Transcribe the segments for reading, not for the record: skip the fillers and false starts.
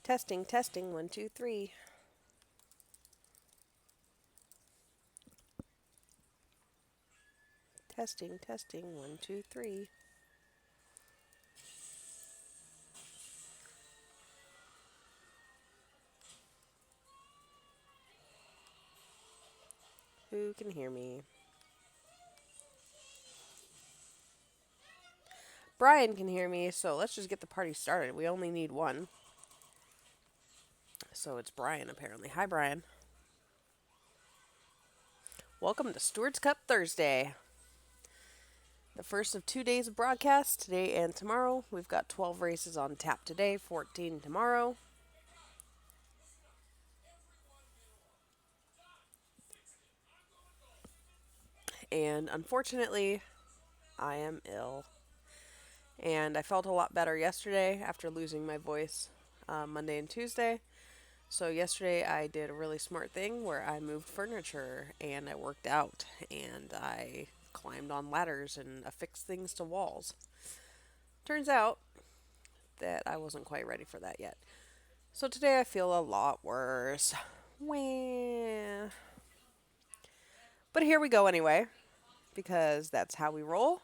Testing, testing, one, two, three. Testing, testing, one, two, three. Who can hear me? Brian can hear me, so let's just get the party started. We only need one. So it's Brian, apparently. Hi, Brian. Welcome to Steward's Cup Thursday. The first of 2 days of broadcast, today and tomorrow. We've got 12 races on tap today, 14 tomorrow. And unfortunately, I am ill. And I felt a lot better yesterday after losing my voice Monday and Tuesday. So yesterday I did a really smart thing where I moved furniture and I worked out and I climbed on ladders and affixed things to walls. Turns out that I wasn't quite ready for that yet. So today I feel a lot worse. Wah. But here we go anyway, because that's how we roll.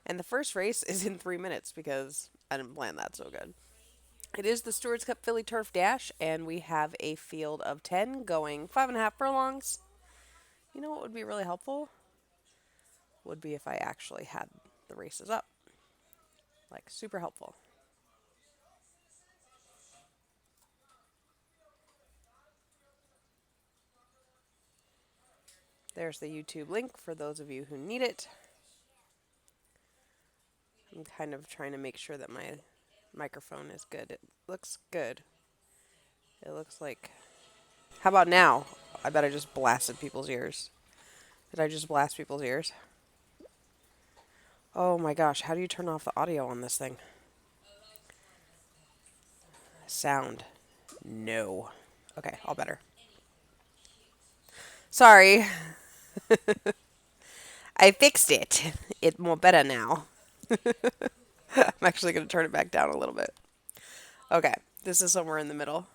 And the first race is in 3 minutes because I didn't plan that so good. It is the Stewards Cup Philly Turf Dash, and we have a field of 10 going 5.5 furlongs. You know what would be really helpful? Would be if I actually had the races up. Like, super helpful. There's the YouTube link for those of you who need it. I'm kind of trying to make sure that my microphone is good. It looks good. It looks like... How about now? I bet I just blasted people's ears. Did I just blast people's ears? Oh my gosh, how do you turn off the audio on this thing? Sound. No. Okay, all better. Sorry. I fixed it. It's more better now. I'm actually going to turn it back down a little bit. Okay, this is somewhere in the middle.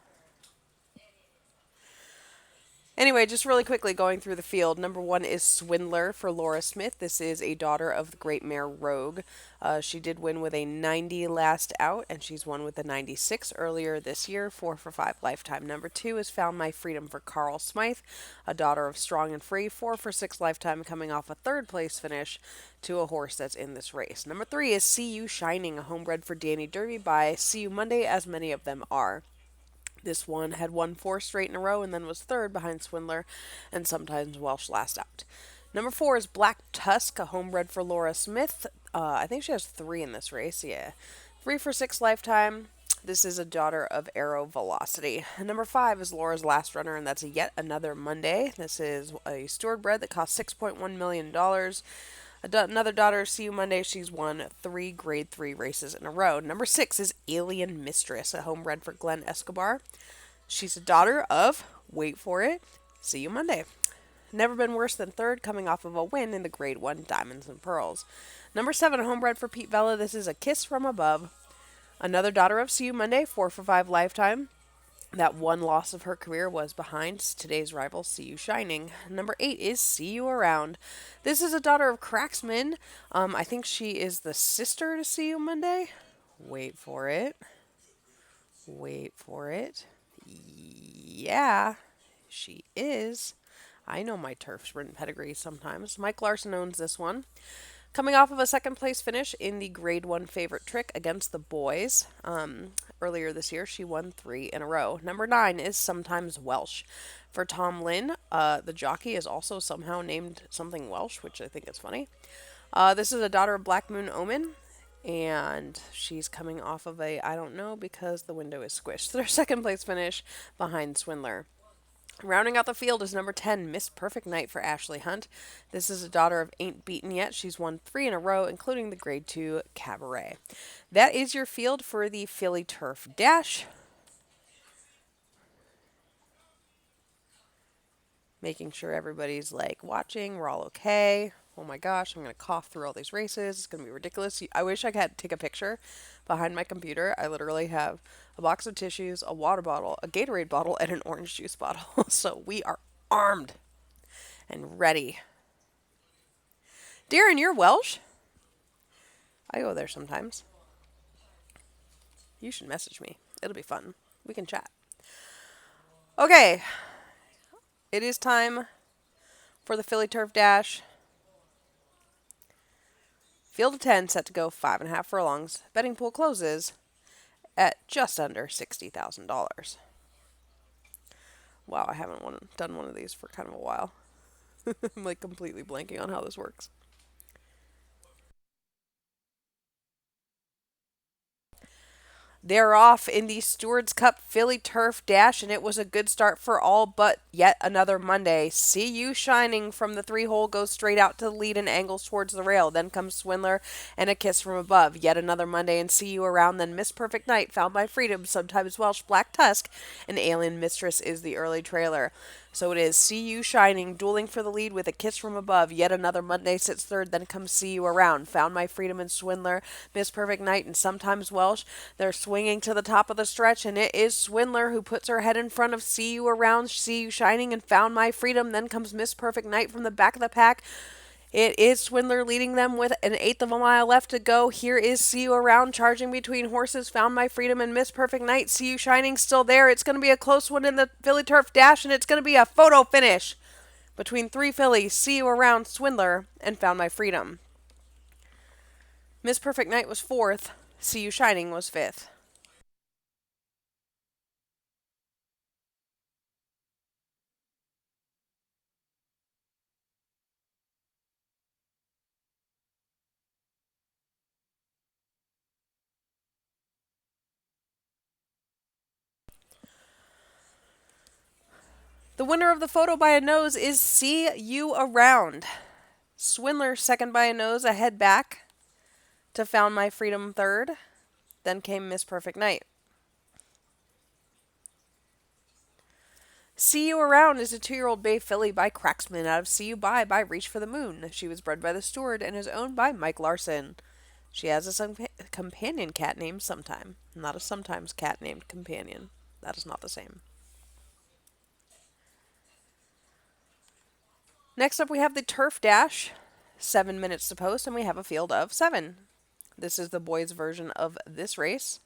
Anyway, just really quickly going through the field. Number 1 is Swindler for Laura Smith. This is a daughter of the great mare Rogue. She did win with a 90 last out, and she's won with a 96 earlier this year, 4 for 5 lifetime. Number 2 is Found My Freedom for Carl Smythe, a daughter of Strong and Free, 4 for 6 lifetime, coming off a third place finish to a horse that's in this race. Number 3 is See You Shining, a homebred for Danny Derby by See You Monday, as many of them are. This one had won 4 straight in a row and then was third behind Swindler and sometimes Welsh last out. Number 4 is Black Tusk, a homebred for Laura Smith. I think she has 3 in this race, yeah. 3 for 6 lifetime. This is a daughter of Arrow Velocity. Number 5 is Laura's Last Runner, and that's yet another Monday. This is a Steward bred that cost $6.1 million. Another daughter, See You Monday. She's won 3 grade 3 races in a row. Number 6 is Alien Mistress, a homebred for Glenn Escobar. She's a daughter of, wait for it, See You Monday. Never been worse than third, coming off of a win in the grade 1 Diamonds and Pearls. Number 7, a homebred for Pete Vella. This is A Kiss from Above. Another daughter of See You Monday, 4 for 5 lifetime. That one loss of her career was behind today's rival, See You Shining. Number 8 is See You Around. This is a daughter of Cracksman. I think she is the sister to See You Monday. Wait for it. Wait for it. Yeah, she is. I know my turf sprint pedigree sometimes. Mike Larson owns this one. Coming off of a second place finish in the grade 1 favorite trick against the boys. Earlier this year, she won 3 in a row. Number 9 is Sometimes Welsh. For Tom Lynn, the jockey is also somehow named something Welsh, which I think is funny. This is a daughter of Black Moon Omen, and she's coming off of a, I don't know, because the window is squished. Their second place finish behind Swindler. Rounding out the field is number 10, Miss Perfect Night for Ashley Hunt. This is a daughter of Ain't Beaten Yet. She's won 3 in a row, including the grade 2 Cabaret. That is your field for the Philly Turf Dash. Making sure everybody's like watching, we're all okay. Oh my gosh, I'm going to cough through all these races. It's going to be ridiculous. I wish I could take a picture behind my computer. I literally have a box of tissues, a water bottle, a Gatorade bottle, and an orange juice bottle. So we are armed and ready. Darren, you're Welsh? I go there sometimes. You should message me. It'll be fun. We can chat. Okay. It is time for the Philly Turf Dash. Field of 10 set to go 5.5 furlongs. Betting pool closes at just under $60,000. Wow, I haven't done one of these for kind of a while. I'm like completely blanking on how this works. They're off in the Stewards Cup Philly Turf Dash, and it was a good start for all but yet another Monday. See You Shining from the 3-hole goes straight out to the lead and angles towards the rail. Then comes Swindler and A Kiss from Above. Yet another Monday and See You Around. Then Miss Perfect Night, Found by Freedom, sometimes Welsh Black Tusk, and Alien Mistress is the early trailer. So it is See You Shining, dueling for the lead with A Kiss from Above. Yet another Monday sits third, then comes See You Around. Found My Freedom and Swindler, Miss Perfect Night, and sometimes Welsh. They're swinging to the top of the stretch, and it is Swindler who puts her head in front of See You Around, See You Shining, and Found My Freedom. Then comes Miss Perfect Night from the back of the pack. It is Swindler leading them with an eighth of a mile left to go. Here is See You Around charging between horses. Found My Freedom and Miss Perfect Night. See You Shining still there. It's going to be a close one in the Philly Turf Dash, and it's going to be a photo finish between 3 fillies, See You Around, Swindler, and Found My Freedom. Miss Perfect Night was 4th. See You Shining was 5th. The winner of the photo by a nose is See You Around. Swindler second by a nose, ahead back to Found My Freedom third. Then came Miss Perfect Night. See You Around is a 2-year-old bay filly by Cracksman out of See You by Reach for the Moon. She was bred by the Steward and is owned by Mike Larson. She has a companion cat named Sometime, not a sometimes cat named Companion. That is not the same. Next up, we have the Turf Dash, 7 minutes to post, and we have a field of 7. This is the boys' version of this race.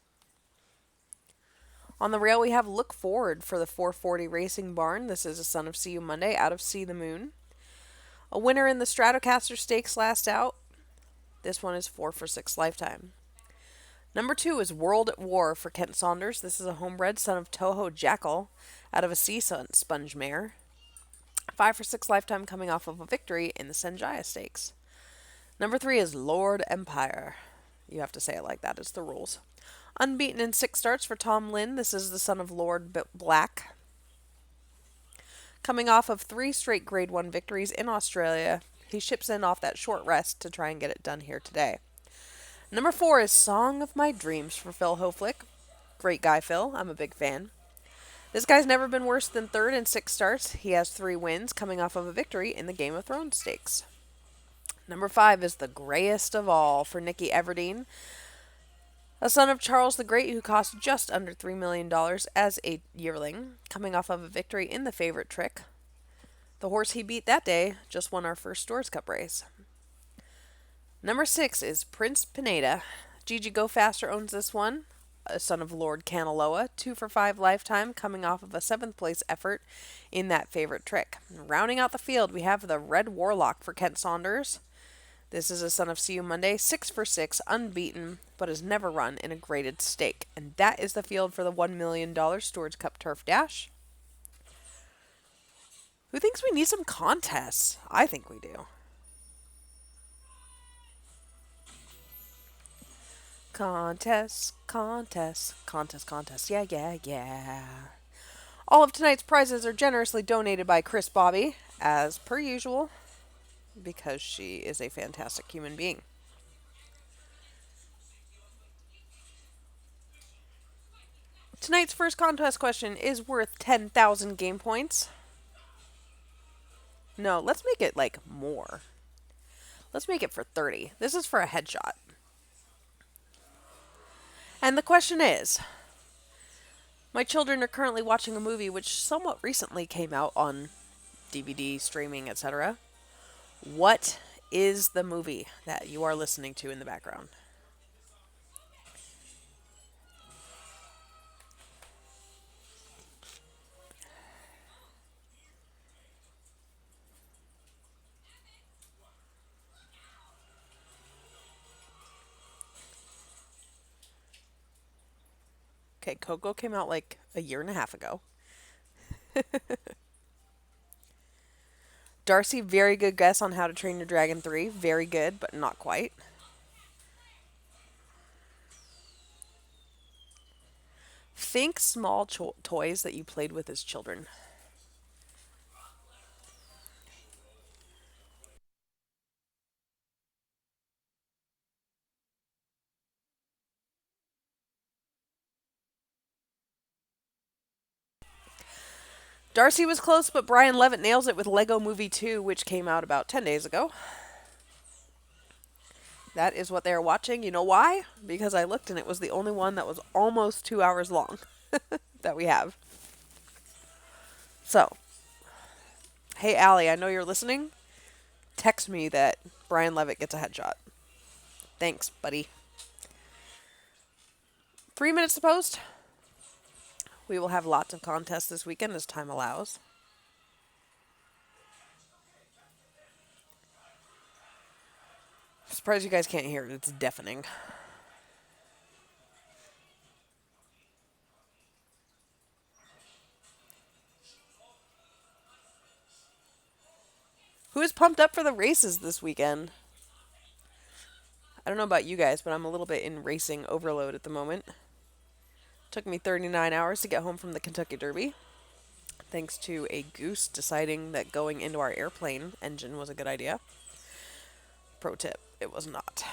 On the rail, we have Look Forward for the 440 Racing Barn. This is a son of See You Monday out of See the Moon. A winner in the Stratocaster Stakes last out. This one is 4 for 6 lifetime. Number 2 is World at War for Kent Saunders. This is a homebred son of Toho Jackal out of a Sea Sponge mare. 5 for 6 lifetime coming off of a victory in the Sanjaya Stakes. Number 3 is Lord Empire. You have to say it like that. It's the rules. Unbeaten in 6 starts for Tom Lynn. This is the son of Lord Black. Coming off of 3 straight Grade 1 victories in Australia, he ships in off that short rest to try and get it done here today. Number 4 is Song of My Dreams for Phil Hoflick. Great guy, Phil. I'm a big fan. This guy's never been worse than 3rd in 6 starts. He has 3 wins, coming off of a victory in the Game of Thrones Stakes. Number 5 is The Greyest of All for Nicky Everdeen, a son of Charles the Great who cost just under $3 million as a yearling, coming off of a victory in the Favorite Trick. The horse he beat that day just won our first Stewards Cup race. Number 6 is Prince Pineda. Gigi Go Faster owns this one. A son of Lord Kanaloa, 2 for 5 lifetime, coming off of a 7th place effort in that Favorite Trick. Rounding out the field, we have the Red Warlock for Kent Saunders. This is a son of See You Monday, 6 for 6, unbeaten, but has never run in a graded stake. And that is the field for the $1 million Stewards Cup Turf Dash. Who thinks we need some contests? I think we do. Contest. Yeah. All of tonight's prizes are generously donated by Chris Bobby, as per usual, because she is a fantastic human being. Tonight's first contest question is worth 10,000 game points. No, let's make it, like, more. Let's make it for 30. This is for a headshot. And the question is, my children are currently watching a movie which somewhat recently came out on DVD, streaming, etc. What is the movie that you are listening to in the background? Okay, Coco came out like a year and a half ago. Darcy, very good guess on How to Train Your Dragon 3. Very good, but not quite. Think small toys that you played with as children. Darcy was close, but Brian Levitt nails it with Lego Movie 2, which came out about 10 days ago. That is what they are watching. You know why? Because I looked and it was the only one that was almost 2 hours long that we have. So, hey, Allie, I know you're listening. Text me that Brian Levitt gets a headshot. Thanks, buddy. 3 minutes to post. We will have lots of contests this weekend as time allows. I'm surprised you guys can't hear it. It's deafening. Who is pumped up for the races this weekend? I don't know about you guys, but I'm a little bit in racing overload at the moment. Took me 39 hours to get home from the Kentucky Derby, thanks to a goose deciding that going into our airplane engine was a good idea. Pro tip, it was not.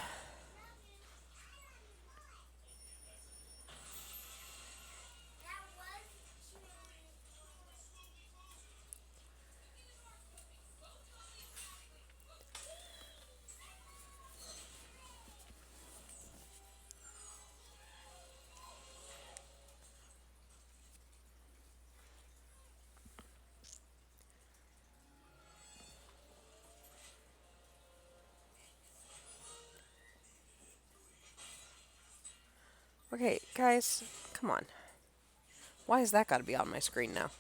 Okay, guys, come on. Why has that got to be on my screen now?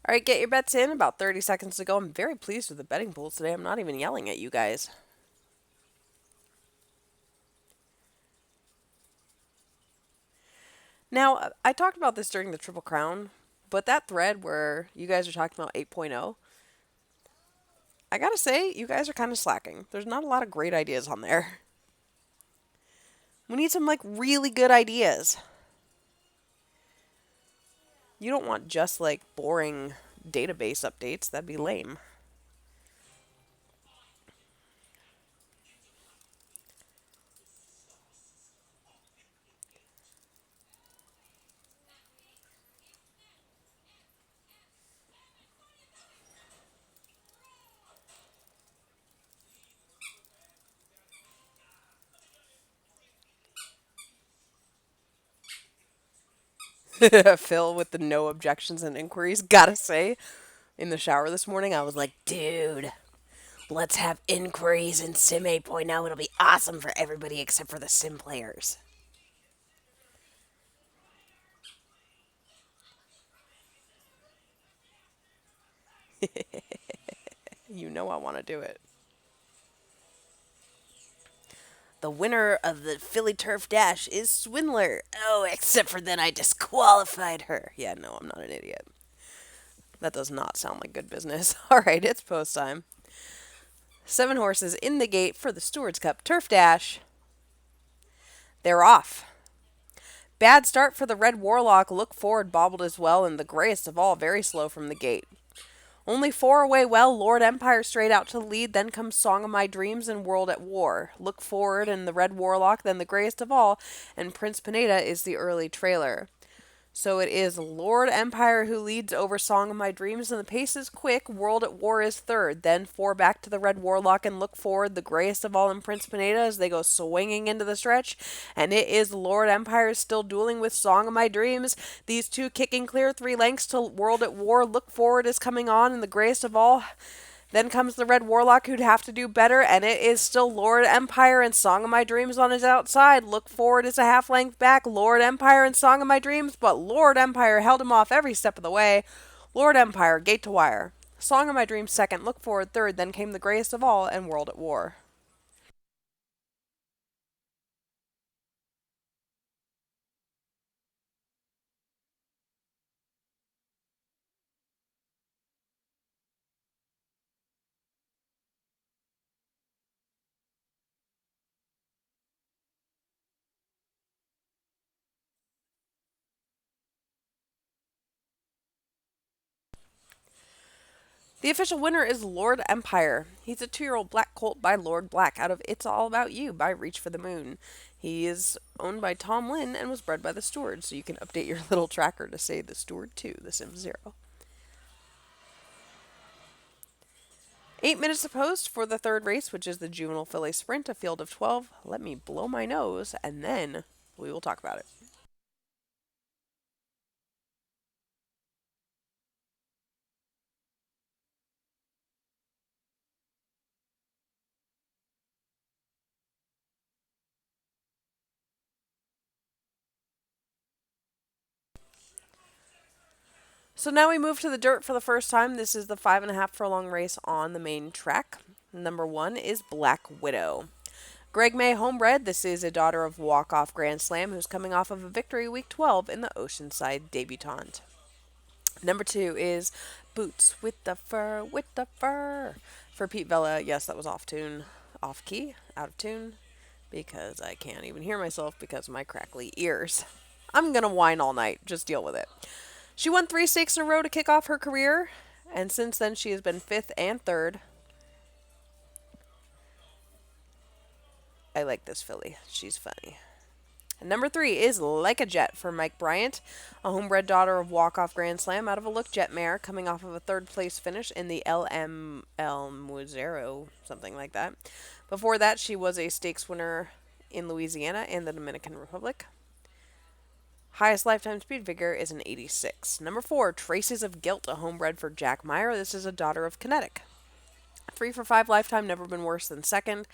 All right, get your bets in. About 30 seconds to go. I'm very pleased with the betting pools today. I'm not even yelling at you guys. Now, I talked about this during the Triple Crown, but that thread where you guys are talking about 8.0, I gotta say, you guys are kind of slacking. There's not a lot of great ideas on there. We need some, like, really good ideas. You don't want just, like, boring database updates. That'd be lame. Phil with the no objections and inquiries. Gotta say, in the shower this morning, I was like, dude, let's have inquiries in Sim 8.0. It'll be awesome for everybody except for the Sim players. You know I want to do it. The winner of the Philly Turf Dash is Swindler. Oh, except for then I disqualified her. Yeah, no, I'm not an idiot. That does not sound like good business. All right, it's post time. 7 horses in the gate for the Stewards Cup Turf Dash. They're off. Bad start for the Red Warlock. Look Forward bobbled as well, and the grayest of all very slow from the gate. Only 4 away well. Lord Empire straight out to the lead. Then comes Song of My Dreams and World at War. Look Forward and the Red Warlock, then the grayest of all, and Prince Pineda is the early trailer. So it is Lord Empire who leads over Song of My Dreams, and the pace is quick. World at War is third. Then 4 back to the Red Warlock and Look Forward, the grayest of all, and Prince Pineda as they go swinging into the stretch. And it is Lord Empire still dueling with Song of My Dreams. These two kicking clear 3 lengths to World at War. Look Forward is coming on, and the grayest of all. Then comes the Red Warlock, who'd have to do better, and it is still Lord Empire and Song of My Dreams on his outside. Look Forward is a half length back. Lord Empire and Song of My Dreams, but Lord Empire held him off every step of the way. Lord Empire, gate to wire. Song of My Dreams second. Look Forward third. Then came the grayest of all and World at War. The official winner is Lord Empire. He's a 2-year-old black colt by Lord Black out of It's All About You by Reach for the Moon. He is owned by Tom Lynn and was bred by the Steward, so you can update your little tracker to say the Steward 2, the Sim 0. 8 minutes to post for the third race, which is the Juvenile Filly Sprint, a field of 12. Let me blow my nose, and then we will talk about it. So now we move to the dirt for the first time. This is the 5.5 furlong race on the main track. Number 1 is Black Widow. Greg May homebred. This is a daughter of walk-off Grand Slam who's coming off of a victory week 12 in the Oceanside debutante. Number 2 is Boots with the Fur, with the Fur. For Pete Vella, yes, that was off tune, off key, out of tune, because I can't even hear myself because of my crackly ears. I'm going to whine all night. Just deal with it. She won 3 stakes in a row to kick off her career, and since then she has been 5th and 3rd. I like this filly. She's funny. And number 3 is Like a Jet for Mike Bryant, a homebred daughter of walk-off Grand Slam out of a Look Jet mare coming off of a 3rd place finish in the LML Musero, something like that. Before that, she was a stakes winner in Louisiana and the Dominican Republic. Highest lifetime speed figure is an 86. Number 4, Traces of Guilt, a homebred for Jack Meyer. This is a daughter of Kinetic. 3 for 5 lifetime, never been worse than second.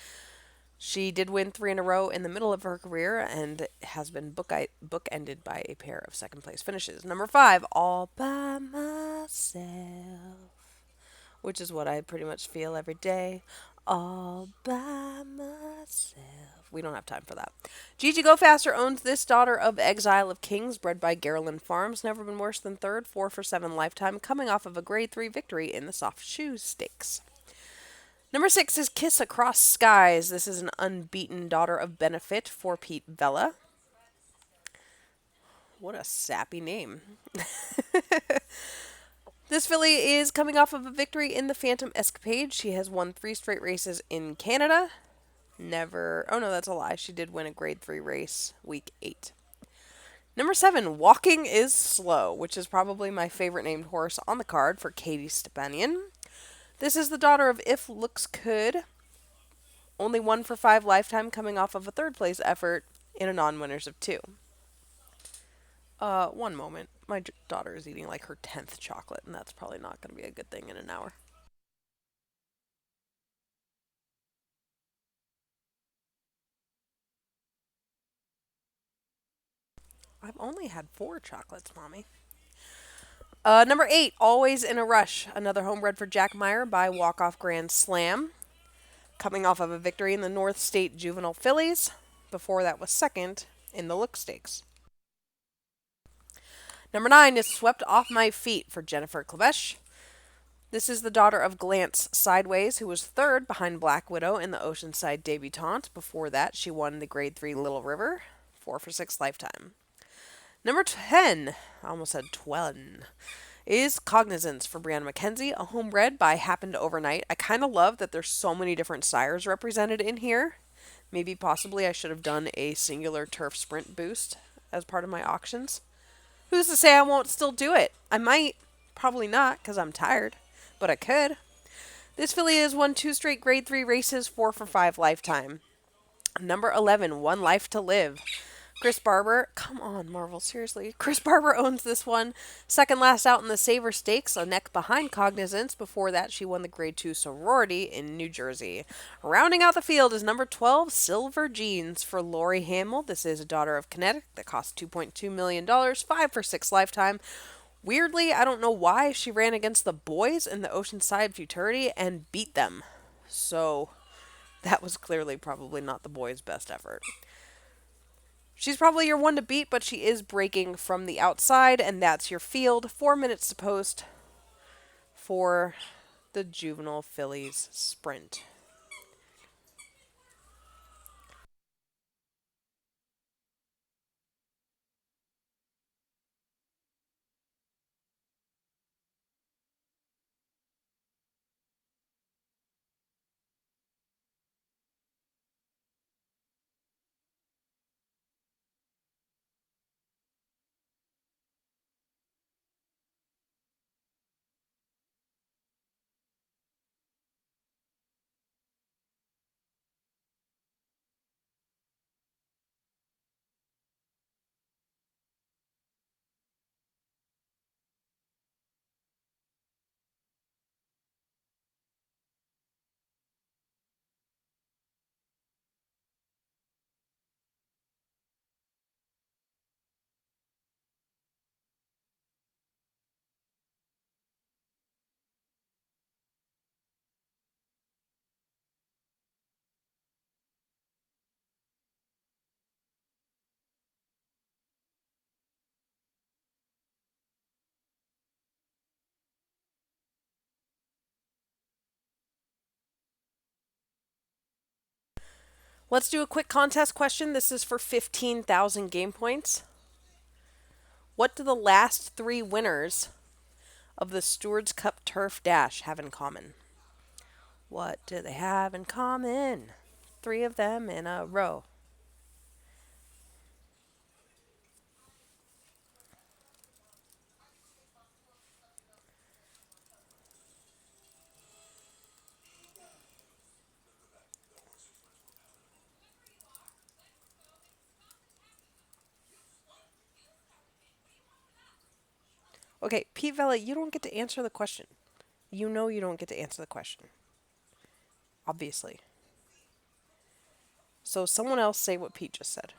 She did win 3 in a row in the middle of her career and has been bookended by a pair of second place finishes. Number 5, All by Myself, which is what I pretty much feel every day. All by myself. We don't have time for that. Gigi Go Faster owns this daughter of Exile of Kings, bred by Garland Farms. Never been worse than 3rd, 4 for 7 lifetime, coming off of a grade 3 victory in the Soft Shoes Stakes. Number 6 is Kiss Across Skies. This is an unbeaten daughter of Benefit for Pete Vella. What a sappy name. This filly is coming off of a victory in the Phantom Escapade. She has won 3 straight races in Canada. Oh no, that's a lie. She did win a grade 3 race week 8. Number 7, Walking is Slow, which is probably my favorite named horse on the card for Katie Stepanian. This is the daughter of If Looks Could. Only 1 for 5 lifetime, coming off of a 3rd place effort in a non-winners of 2. One moment. My daughter is eating like her 10th chocolate, and that's probably not going to be a good thing in an hour. I've only had 4 chocolates, Mommy. Number 8, Always in a Rush. Another homebred for Jack Meyer by Walk Off Grand Slam. Coming off of a victory in the North State Juvenile Fillies. Before that was 2nd in the Look Stakes. Number 9 is Swept Off My Feet for Jennifer Klevesh. This is the daughter of Glance Sideways, who was third behind Black Widow in the Oceanside debutante. Before that, she won the Grade 3 Little River, 4 for 6 lifetime. Number 10, I almost said 12, is Cognizance for Brianna McKenzie, a homebred by Happened Overnight. I kind of love that there's so many different sires represented in here. Maybe possibly I should have done a singular turf sprint boost as part of my auctions. Who's to say I won't still do it? I might. Probably not, because I'm tired. But I could. This filly has won 2 straight Grade 3 races, 4 for 5 lifetime. Number 11, One Life to Live. Chris Barber, come on, Marvel, seriously. Chris Barber owns this one. Second last out in the Saver Stakes, a neck behind Cognizance. Before that, she won the Grade 2 Sorority in New Jersey. Rounding out the field is number 12, Silver Jeans for Lori Hamill. This is a daughter of Kinetic that cost $2.2 million, 5 for 6 lifetime. Weirdly, I don't know why she ran against the boys in the Oceanside Futurity and beat them. So that was clearly probably not the boys' best effort. She's probably your one to beat, but she is breaking from the outside, and that's your field. 4 minutes to post for the Juvenile Fillies Sprint. Let's do a quick contest question. This is for 15,000 game points. What do the last 3 winners of the Stewards Cup Turf Dash have in common? What do they have in common? 3 of them in a row. Okay, Pete Vela, you don't get to answer the question. You know you don't get to answer the question. Obviously. So someone else say what Pete just said.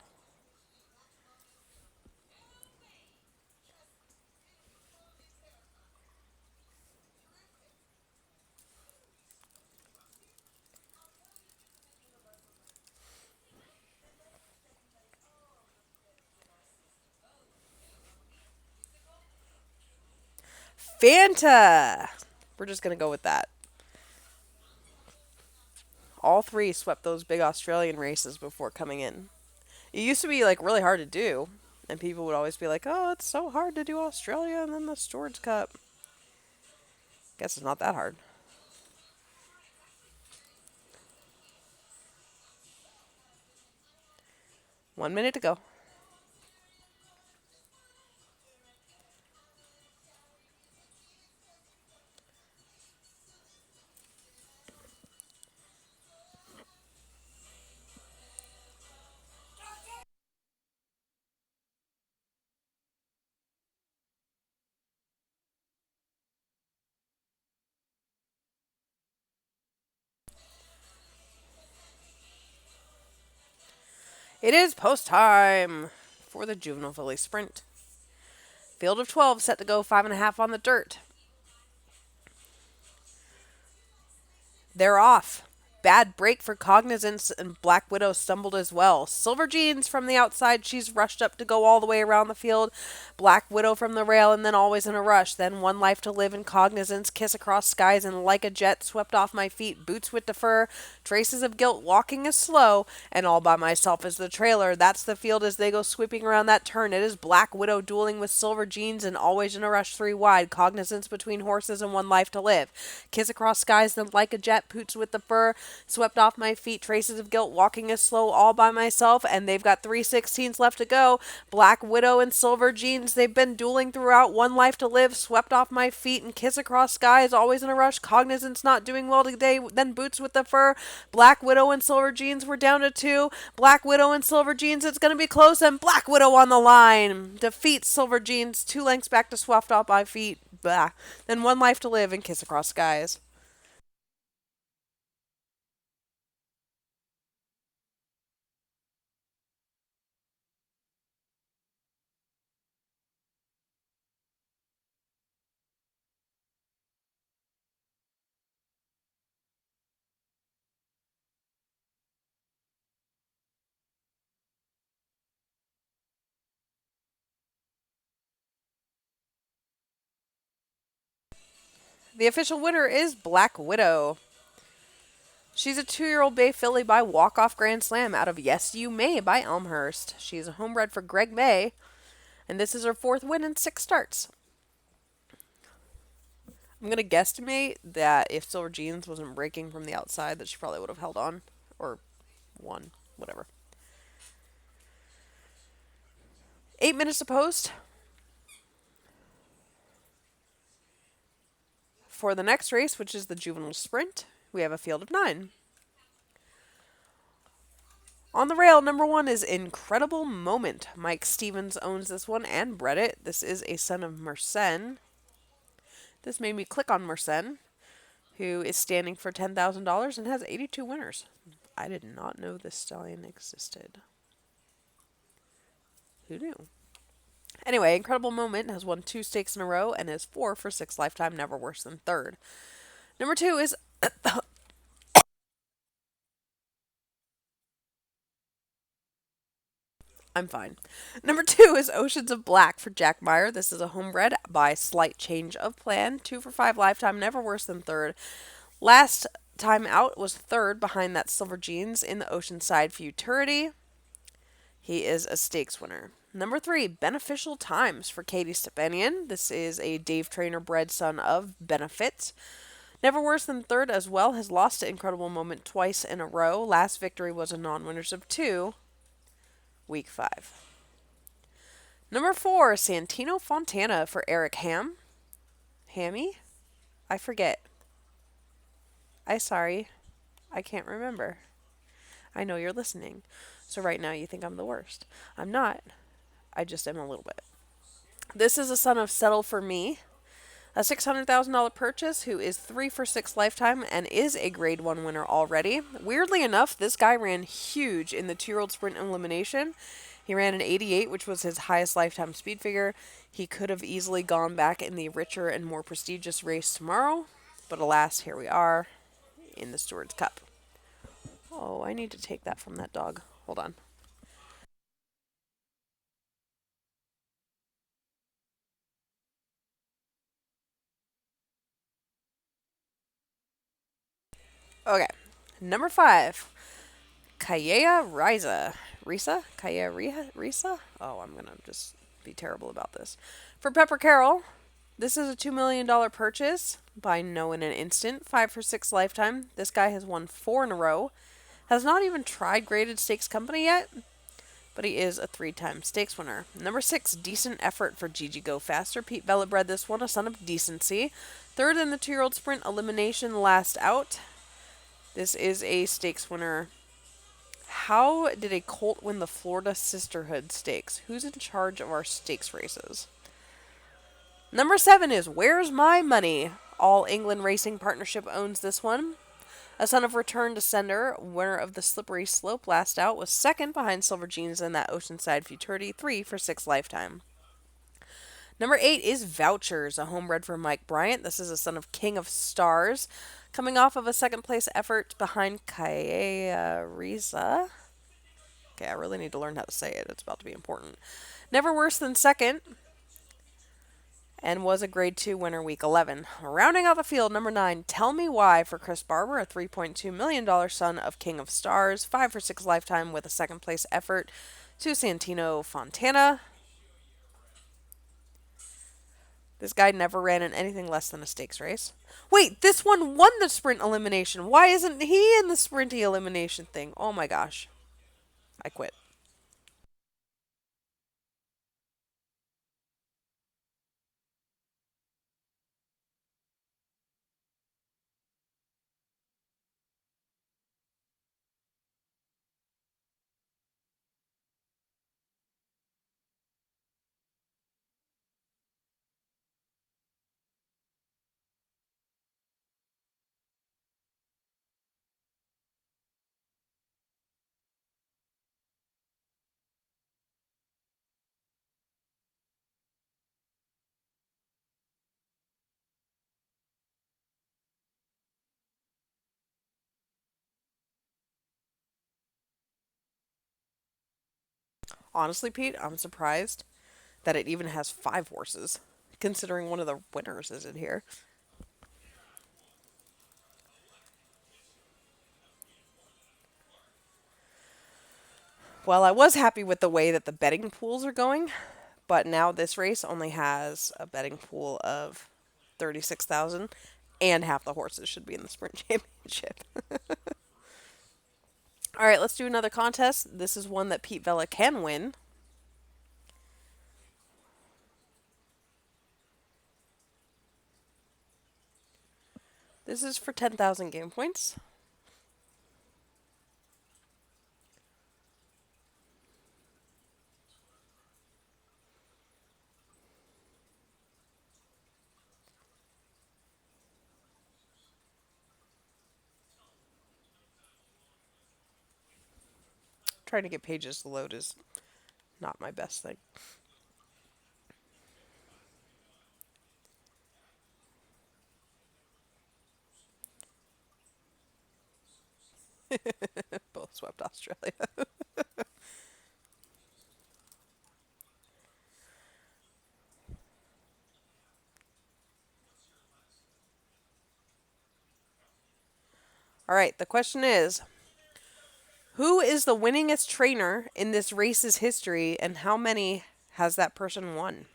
Fanta! We're just going to go with that. All 3 swept those big Australian races before coming in. It used to be like really hard to do, and people would always be like, "Oh, it's so hard to do Australia and then the Stewards Cup." Guess it's not that hard. 1 minute to go. It is post time for the Juvenile Philly Sprint. Field of 12 set to go 5.5 on the dirt. They're off. bad break for Cognizance, and Black Widow stumbled as well. Silver Jeans from the outside, she's rushed up to go all the way around the field. Black Widow from the rail, and then always in a rush. Then One Life to Live and Cognizance, Kiss Across Skies, and Like a Jet swept off my feet. Boots with Defer, Traces of Guilt, Walking is Slow, and All by Myself is the trailer. That's the field as they go sweeping around that turn. It is Black Widow dueling with Silver Jeans and Always in a Rush 3 wide. Cognizance between horses and One Life to Live. Kiss Across Skies, then Like a Jet, Boots with the Fur, Swept Off My Feet, Traces of Guilt, Walking is Slow, All by Myself, and they've got 3/16 left to go. Black Widow and Silver Jeans, they've been dueling throughout. One Life to Live, Swept Off My Feet, and Kiss Across Skies, Always in a Rush. Cognizance not doing well today. Then Boots with the Fur. Black Widow and Silver Jeans, we're down to two. Black Widow and Silver Jeans, it's going to be close, and Black Widow on the line defeats Silver Jeans 2 lengths back to Swept Off My Feet. Blah. Then One Life to Live and Kiss Across Skies. The official winner is Black Widow. She's a 2-year-old Bay filly by Walk-Off Grand Slam out of Yes You May by Elmhurst. She's a homebred for Greg May, and this is her fourth win in 6 starts. I'm going to guesstimate that if Silver Jeans wasn't breaking from the outside, that she probably would have held on or won, whatever. 8 minutes to post. For the next race, which is the juvenile sprint, we have a field of 9. On the rail, number 1 is Incredible Moment. Mike Stevens owns this one and bred it. This is a son of Mersenne. This made me click on Mersenne, who is standing for $10,000 and has 82 winners. I did not know this stallion existed. Who knew? Anyway, Incredible Moment has won 2 stakes in a row and is 4 for 6 lifetime, never worse than third. Number 2 is I'm fine. Number 2 is Oceans of Black for Jack Meyer. This is a homebred by Slight Change of Plan. 2 for 5 lifetime, never worse than third. Last time out was third behind that Silver Jeans in the Oceanside Futurity. He is a stakes winner. Number 3, Beneficial Times for Katie Stepanian. This is a Dave Trainer bred son of Benefits. Never worse than third as well. Has lost to Incredible Moment twice in a row. Last victory was a non-winners of 2. Week 5. Number 4, Santino Fontana for Eric Ham. Hammy? I forget. I sorry. I can't remember. I know you're listening. So right now you think I'm the worst. I'm not. I just am a little bit. This is a son of Settle for Me. A $600,000 purchase who is 3 for 6 lifetime and is a grade 1 winner already. Weirdly enough, this guy ran huge in the 2-year-old sprint elimination. He ran an 88, which was his highest lifetime speed figure. He could have easily gone back in the richer and more prestigious race tomorrow, but alas, here we are in the Steward's Cup. Oh, I need to take that from that dog. Hold on. Okay, number 5, Kaya Riza. Risa? Kaya Risa? Oh, I'm going to just be terrible about this. For Pepper Carroll, this is a $2 million purchase by No in an Instant. 5 for 6 lifetime. This guy has won 4 in a row. Has not even tried graded stakes company yet, but he is a 3-time stakes winner. Number 6, Decent Effort for Gigi Go Faster. Pete Bella bred this one, a son of decency. Third in the 2-year-old sprint elimination, last out. This is a stakes winner. How did a colt win the Florida Sisterhood Stakes? Who's in charge of our stakes races? Number 7 is Where's My Money? All England Racing Partnership owns this one. A son of Return to Sender, winner of the Slippery Slope last out, was second behind Silver Jeans in that Oceanside Futurity, 3 for 6 lifetime. Number 8 is Vouchers, a homebred for Mike Bryant. This is a son of King of Stars. Coming off of a second place effort behind Kaya Riza. Okay, I really need to learn how to say it. It's about to be important. Never worse than second, and was a grade 2 winner week 11. Rounding out the field, number 9, Tell Me Why for Chris Barber, a $3.2 million son of King of Stars, 5 for 6 lifetime with a second place effort to Santino Fontana. This guy never ran in anything less than a stakes race. Wait, this one won the sprint elimination. Why isn't he in the sprinty elimination thing? Oh my gosh. I quit. Honestly, Pete, I'm surprised that it even has 5 horses, considering one of the winners is in here. Well, I was happy with the way that the betting pools are going, but now this race only has a betting pool of 36,000 and half the horses should be in the sprint championship. All right, let's do another contest. This is one that Pete Vela can win. This is for 10,000 game points. Trying to get pages to load is not my best thing. Both swept Australia. All right, the question is, who is the winningest trainer in this race's history, and how many has that person won?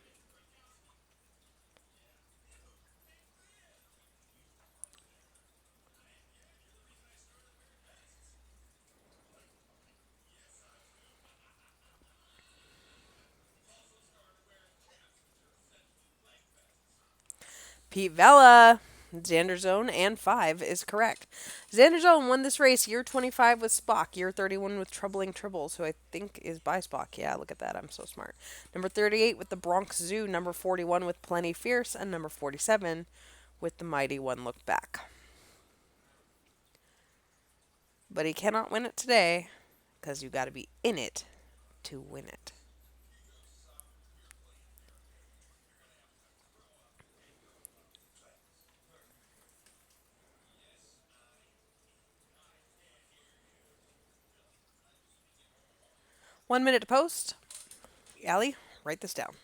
Pete Vela. Xander Zone and 5 is correct. Xander Zone won this race year 25 with Spock, year 31 with Troubling Tribbles, who I think is by Spock. Yeah, look at that. I'm so smart. Number 38 with the Bronx Zoo, number 41 with Plenty Fierce, and number 47 with the Mighty One Look Back. But he cannot win it today because you got to be in it to win it. One minute to post. Allie, write this down.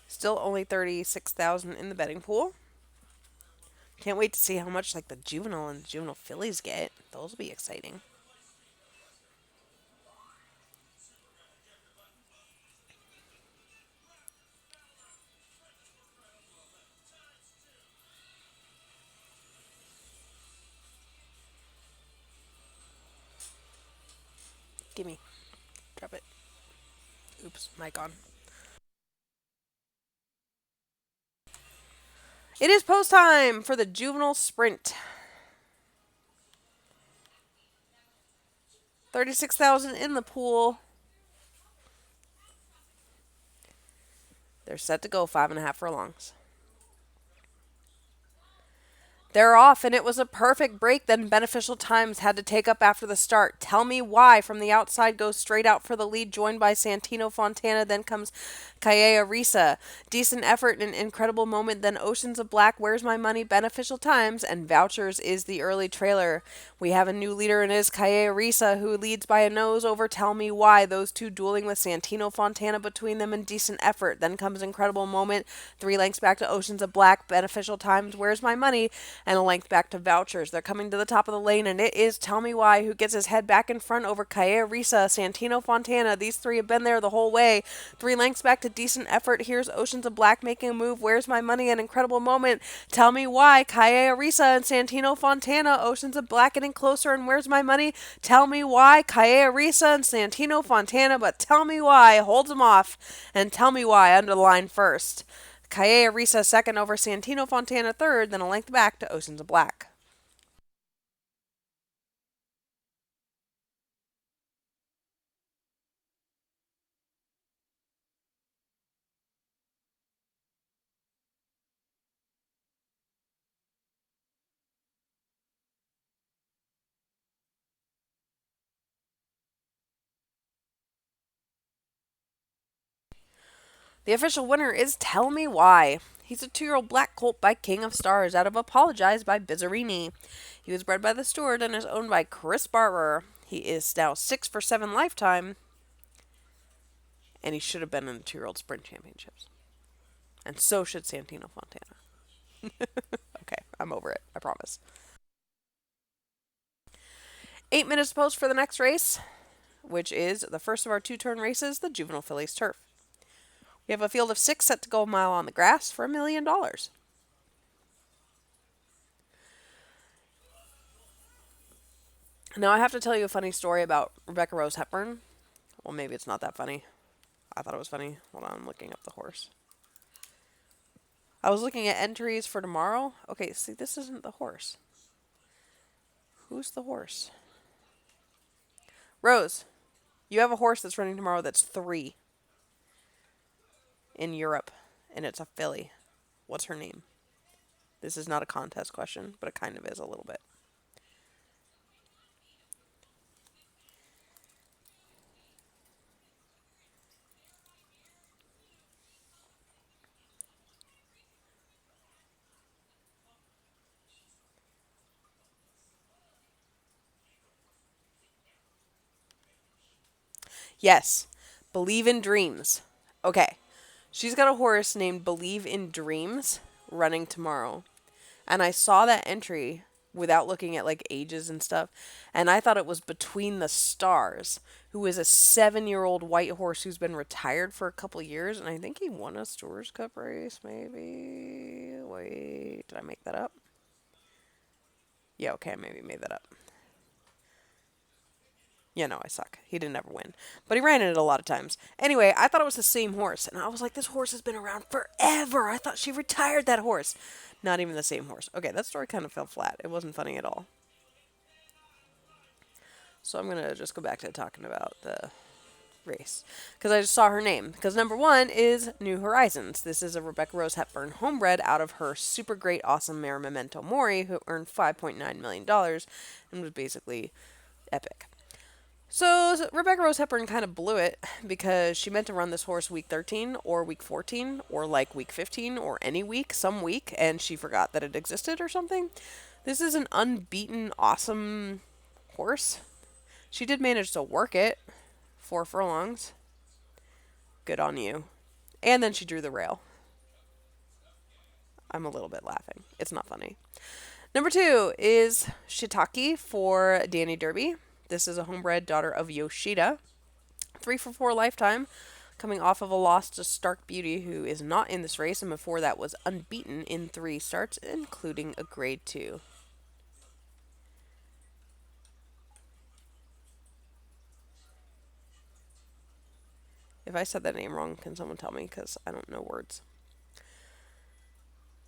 Still only 36,000 in the betting pool. Can't wait to see how much like the juvenile and juvenile fillies get. Those will be exciting. Gimme. Drop it. Oops, mic on. It is post time for the juvenile sprint. 36,000 in the pool. They're set to go 5.5 furlongs. They're off, and it was a perfect break. Then Beneficial Times had to take up after the start. Tell me why. From the outside, goes straight out for the lead, joined by Santino Fontana. Then comes Kaea Risa. Decent effort and an incredible moment. Then Oceans of Black, Where's My Money, Beneficial Times, and Vouchers is the early trailer. We have a new leader, and it is Kaea Risa, who leads by a nose over Tell Me Why. Those two dueling with Santino Fontana between them in decent effort. Then comes Incredible Moment. 3 lengths back to Oceans of Black, Beneficial Times, Where's My Money, and a length back to Vouchers. They're coming to the top of the lane, and it is Tell Me Why who gets his head back in front over Kaea Risa, Santino Fontana. These three have been there the whole way. 3 lengths back to Decent Effort. Here's Oceans of Black making a move. Where's My Money? An Incredible Moment. Tell Me Why. Kaea Risa and Santino Fontana. Oceans of Black getting closer, and Where's My Money? Tell Me Why. Kaea Risa and Santino Fontana, but Tell Me Why holds them off, and Tell Me Why under the line first. Kaea Risa second over Santino Fontana third, then a length back to Oceans of Black. The official winner is Tell Me Why. He's a 2-year-old black colt by King of Stars out of Apologize by Bizzarini. He was bred by the Steward and is owned by Chris Barber. He is now 6 for 7 lifetime, and he should have been in the 2-year-old sprint championships. And so should Santino Fontana. Okay, I'm over it. I promise. 8 minutes post for the next race, which is the first of our 2-turn races, the Juvenile Fillies Turf. We have a field of 6 set to go a mile on the grass for $1 million. Now, I have to tell you a funny story about Rebecca Rose Hepburn. Well, maybe it's not that funny. I thought it was funny. Hold on, I'm looking up the horse. I was looking at entries for tomorrow. Okay, see, this isn't the horse. Who's the horse? Rose, you have a horse that's running tomorrow that's 3 in Europe, and it's a filly. What's her name? This is not a contest question, but it kind of is a little bit. Yes, Believe in Dreams. Okay, she's got a horse named Believe in Dreams running tomorrow. And I saw that entry without looking at like ages and stuff, and I thought it was Between the Stars, who is a 7-year-old white horse who's been retired for a couple years, and I think he won a Stewards Cup race, maybe. Wait, did I make that up? Yeah, okay, I maybe made that up. Yeah, no, I suck. He didn't ever win. But he ran in it a lot of times. Anyway, I thought it was the same horse. And I was like, this horse has been around forever. I thought she retired that horse. Not even the same horse. Okay, that story kind of fell flat. It wasn't funny at all. So I'm going to just go back to talking about the race. Because I just saw her name. Because number 1 is New Horizons. This is a Rebecca Rose Hepburn homebred out of her super great, awesome mare Memento Mori, who earned $5.9 million and was basically epic. So Rebecca Rose Hepburn kind of blew it because she meant to run this horse week 13 or week 14 or like week 15 or any week, some week, and she forgot that it existed or something. This is an unbeaten, awesome horse. She did manage to work it 4 furlongs. Good on you. And then she drew the rail. I'm a little bit laughing. It's not funny. Number 2 is Shiitake for Danny Derby. This is a homebred daughter of Yoshida. 3 for 4 lifetime, coming off of a loss to Stark Beauty, who is not in this race, and before that was unbeaten in 3 starts, including a grade 2. If I said that name wrong, can someone tell me? Because I don't know words.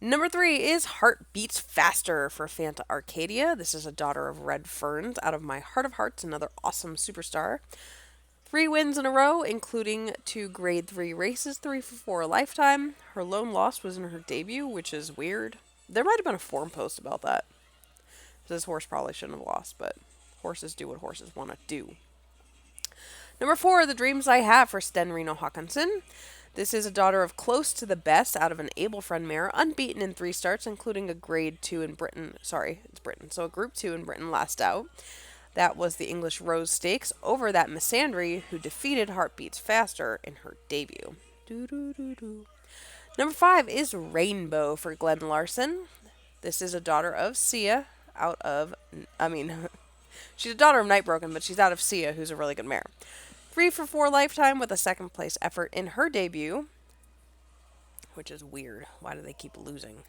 Number 3 is Heart Beats Faster for Fanta Arcadia. This is a daughter of Red Ferns out of My Heart of Hearts, another awesome superstar. 3 wins in a row, including 2 grade 3 races, 3 for 4 lifetime. Her lone loss was in her debut, which is weird. There might have been a forum post about that. This horse probably shouldn't have lost, but horses do what horses want to do. Number 4, The Dreams I Have for Sten Reno Hawkinson. This is a daughter of close to the best out of an able friend mare, unbeaten in 3 starts, including a grade 2 in Britain. Sorry, it's Britain. So a group 2 in Britain last out. That was the English Rose Stakes over that Missandry, who defeated Heartbeats Faster in her debut. Doo-doo-doo-doo. Number 5 is Rainbow for Glenn Larson. This is a daughter of Sia out of, she's a daughter of Nightbroken, but she's out of Sia, who's a really good mare. 3 for 4 lifetime with a second place effort in her debut, which is weird. Why do they keep losing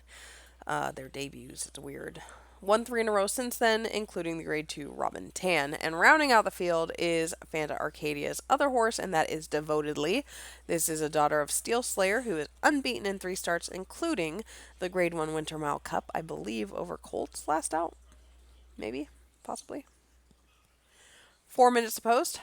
their debuts? It's weird. Won 3 in a row since then, including the grade 2 Robin Tan. And rounding out the field is Fanta Arcadia's other horse, and that is Devotedly. This is a daughter of Steel Slayer, who is unbeaten in 3 starts, including the grade 1 Winter Mile Cup, I believe, over Colts last out. Maybe. Possibly. 4 minutes to post.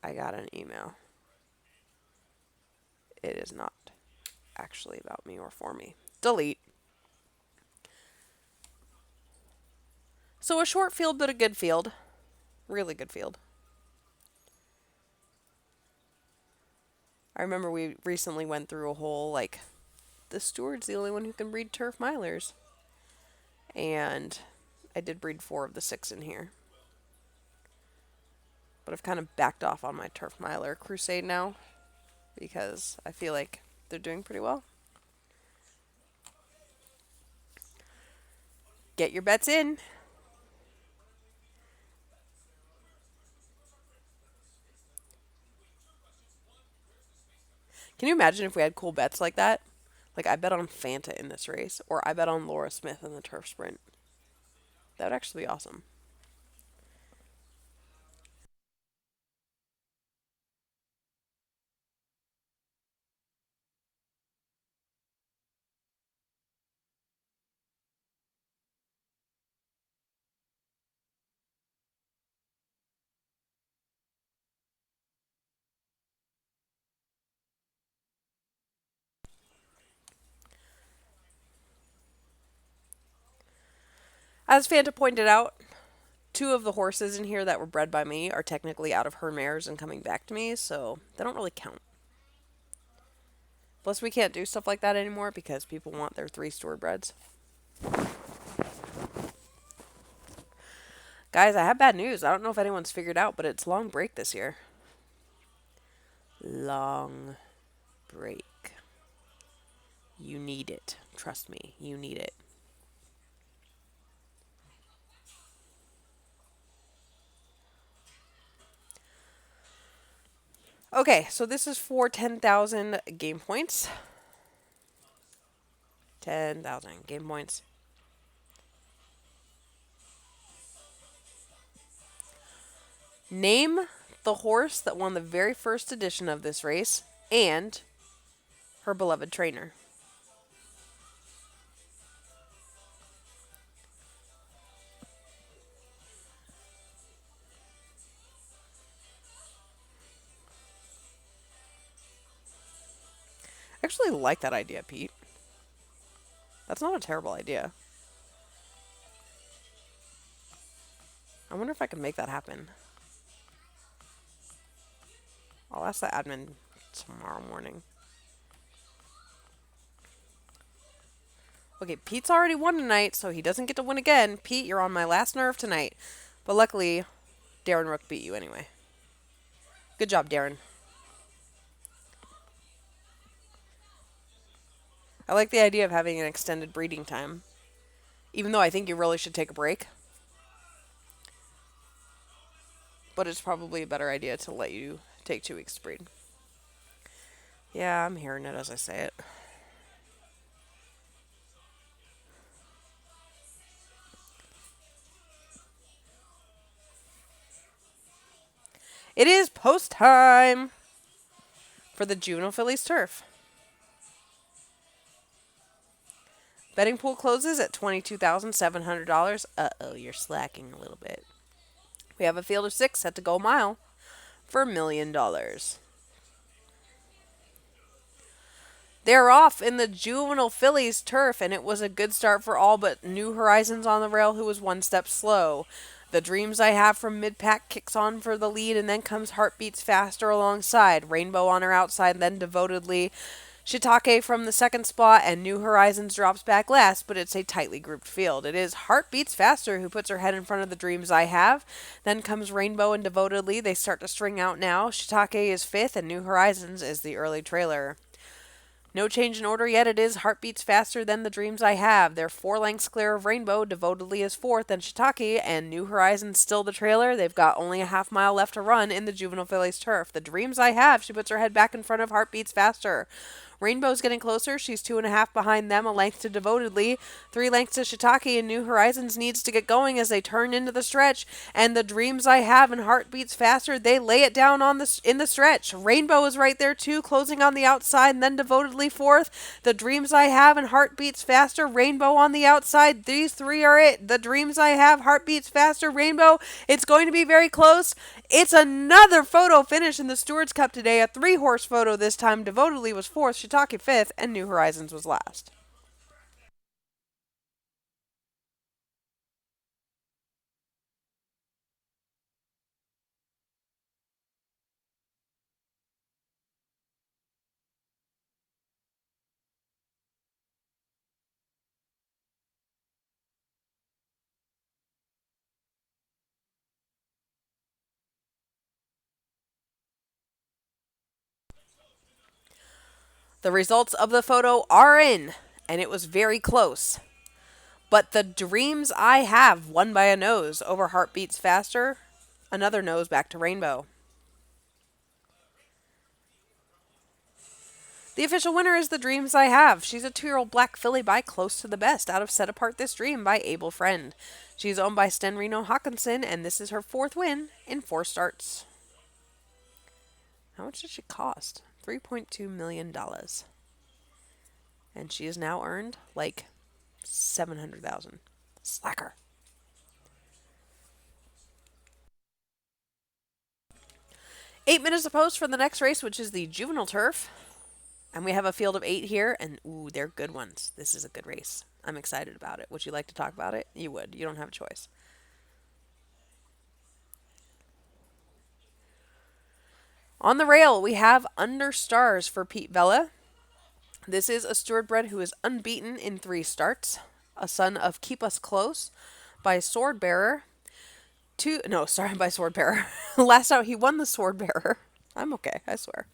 I got an email. It is not actually about me or for me. Delete. So a short field, but a good field. Really good field. I remember we recently went through a whole, the Steward's the only one who can breed turf milers. And I did breed 4 of the 6 in here. But I've kind of backed off on my turf miler crusade now, because I feel like they're doing pretty well. Get your bets in. Can you imagine if we had cool bets like that? Like, I bet on Fanta in this race, or I bet on Laura Smith in the turf sprint. That would actually be awesome. As Fanta pointed out, 2 of the horses in here that were bred by me are technically out of her mares and coming back to me, so they don't really count. Plus, we can't do stuff like that anymore because people want their 3 Steward breds. Guys, I have bad news. I don't know if anyone's figured out, but it's long break this year. Long break. You need it. Trust me, you need it. Okay, so this is for 10,000 game points. 10,000 game points. Name the horse that won the very first edition of this race and her beloved trainer. I actually like that idea, Pete. That's not a terrible idea. I wonder if I can make that happen. I'll ask the admin tomorrow morning. Okay, Pete's already won tonight, so he doesn't get to win again. Pete, you're on my last nerve tonight. But luckily, Darren Rook beat you anyway. Good job, Darren. I like the idea of having an extended breeding time. Even though I think you really should take a break. But it's probably a better idea to let you take 2 weeks to breed. Yeah, I'm hearing it as I say it. It is post time for the Juvenile Phillies turf. Betting pool closes at $22,700. Uh-oh, you're slacking a little bit. We have a field of six set to go a mile for $1 million. They're off in the juvenile fillies turf, and it was a good start for all but New Horizons on the rail, who was one step slow. The Dreams I Have from mid-pack kicks on for the lead, and then comes Heartbeats Faster alongside. Rainbow on her outside, then Devotedly. Shiitake from the second spot, and New Horizons drops back last, but it's a tightly grouped field. It is Heartbeats Faster who puts her head in front of the Dreams I Have. Then comes Rainbow and Devotedly. They start to string out now. Shiitake is fifth, and New Horizons is the early trailer. No change in order yet. It is Heartbeats Faster Than the Dreams I Have. They're 4 lengths clear of Rainbow. Devotedly is fourth, then Shiitake, and New Horizons still the trailer. They've got only a half mile left to run in the juvenile fillies turf. The Dreams I Have, she puts her head back in front of Heartbeats Faster. Rainbow's getting closer. She's 2.5 behind them, a length to Devotedly, 3 lengths to Shiitake, and New Horizons needs to get going as they turn into the stretch. And the Dreams I Have and Heartbeats Faster, they lay it down in the stretch. Rainbow is right there too, closing on the outside, and then Devotedly fourth. The Dreams I Have and Heartbeats Faster, Rainbow on the outside. These three are it. The Dreams I Have, Heartbeats Faster, Rainbow. It's going to be very close. It's another photo finish in the Stewards Cup today. A 3-horse photo this time. Devotedly was fourth, Shiitake fifth, and New Horizons was last. The results of the photo are in, and it was very close. But the Dreams I Have won by a nose over Heartbeats Faster. Another nose back to Rainbow. The official winner is the Dreams I Have. She's a 2-year-old black filly by Close to the Best out of Set Apart This Dream by Abel Friend. She's owned by Sten Reno Hawkinson, and this is her 4th win in 4 starts. How much did she cost? $3.2 million. And she has now earned like 700,000. Slacker. 8 minutes to post for the next race, which is the juvenile turf. And we have a field of 8 here, and ooh, they're good ones. This is a good race. I'm excited about it. Would you like to talk about it? You would. You don't have a choice. On the rail, we have Under Stars for Pete Vella. This is a Steward bred who is unbeaten in 3 starts. A son of Keep Us Close by Sword Bearer. By Sword Bearer. Last out, he won the Sword Bearer. I'm okay, I swear.